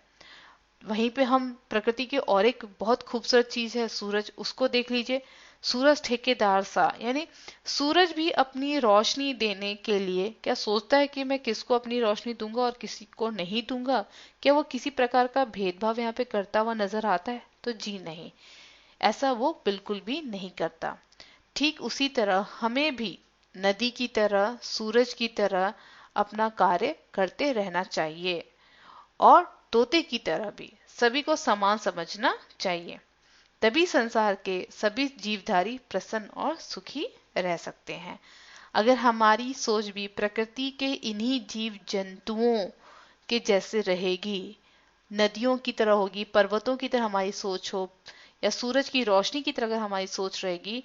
वहीं पे हम प्रकृति की और एक बहुत खूबसूरत चीज है सूरज, उसको देख लीजिए। सूरज ठेकेदार सा, यानी सूरज भी अपनी रोशनी देने के लिए क्या सोचता है कि मैं किसको अपनी रोशनी दूंगा और किसी को नहीं दूंगा? क्या वो किसी प्रकार का भेदभाव यहाँ पे करता हुआ नजर आता है? तो जी नहीं, ऐसा वो बिल्कुल भी नहीं करता। ठीक उसी तरह हमें भी नदी की तरह, सूरज की तरह अपना कार्य करते रहना चाहिए, और तोते की तरह भी सभी को समान समझना चाहिए। तभी संसार के सभी जीवधारी प्रसन्न और सुखी रह सकते हैं। अगर हमारी सोच भी प्रकृति के इन्हीं जीव जंतुओं के जैसे रहेगी, नदियों की तरह होगी, पर्वतों की तरह हमारी सोच हो, या सूरज की रोशनी की तरह अगर हमारी सोच रहेगी,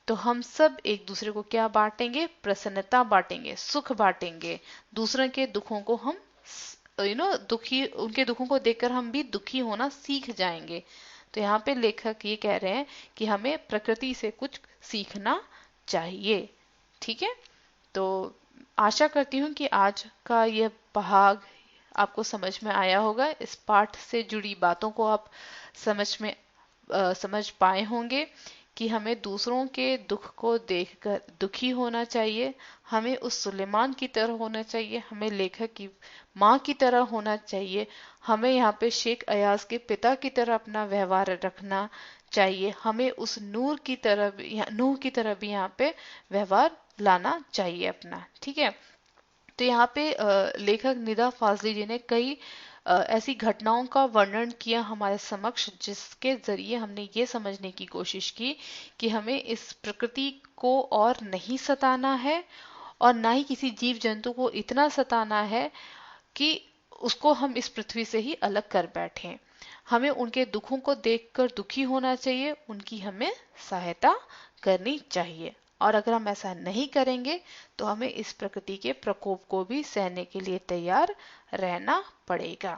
तो हम सब एक दूसरे को क्या बांटेंगे? प्रसन्नता बांटेंगे, सुख बांटेंगे। दूसरों के दुखों को हम दुखी, उनके दुखों को देखकर हम भी दुखी होना सीख जाएंगे। तो यहाँ पे लेखक ये कह रहे हैं कि हमें प्रकृति से कुछ सीखना चाहिए। ठीक है, तो आशा करती हूँ कि आज का यह भाग आपको समझ में आया होगा। इस पाठ से जुड़ी बातों को आप समझ पाए होंगे कि हमें दूसरों के दुख को देखकर दुखी होना चाहिए, हमें उस सुलेमान की तरह होना चाहिए, हमें लेखक की माँ की तरह होना चाहिए, हमें यहाँ पे शेख अयाज के पिता की तरह अपना व्यवहार रखना चाहिए, हमें उस नूह की तरह भी यहाँ पे व्यवहार लाना चाहिए अपना। ठीक है, तो यहाँ पे लेखक निदा फाजली जी ने कई ऐसी घटनाओं का वर्णन किया हमारे समक्ष, जिसके जरिए हमने ये समझने की कोशिश की कि हमें इस प्रकृति को और नहीं सताना है, और ना ही किसी जीव जंतु को इतना सताना है कि उसको हम इस पृथ्वी से ही अलग कर बैठें। हमें उनके दुखों को देखकर दुखी होना चाहिए, उनकी हमें सहायता करनी चाहिए, और अगर हम ऐसा नहीं करेंगे तो हमें इस प्रकृति के प्रकोप को भी सहने के लिए तैयार रहना पड़ेगा।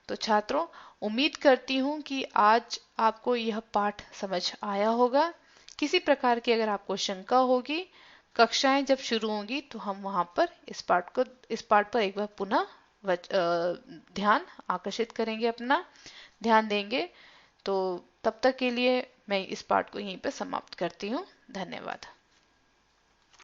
तो छात्रों, उम्मीद करती हूँ कि आज आपको यह पाठ समझ आया होगा। किसी प्रकार की अगर आपको शंका होगी, कक्षाएं जब शुरू होंगी तो हम वहां पर इस पाठ पर एक बार पुनः ध्यान आकर्षित करेंगे, अपना ध्यान देंगे। तो तब तक के लिए मैं इस पाठ को यहीं पर समाप्त करती हूँ। धन्यवाद।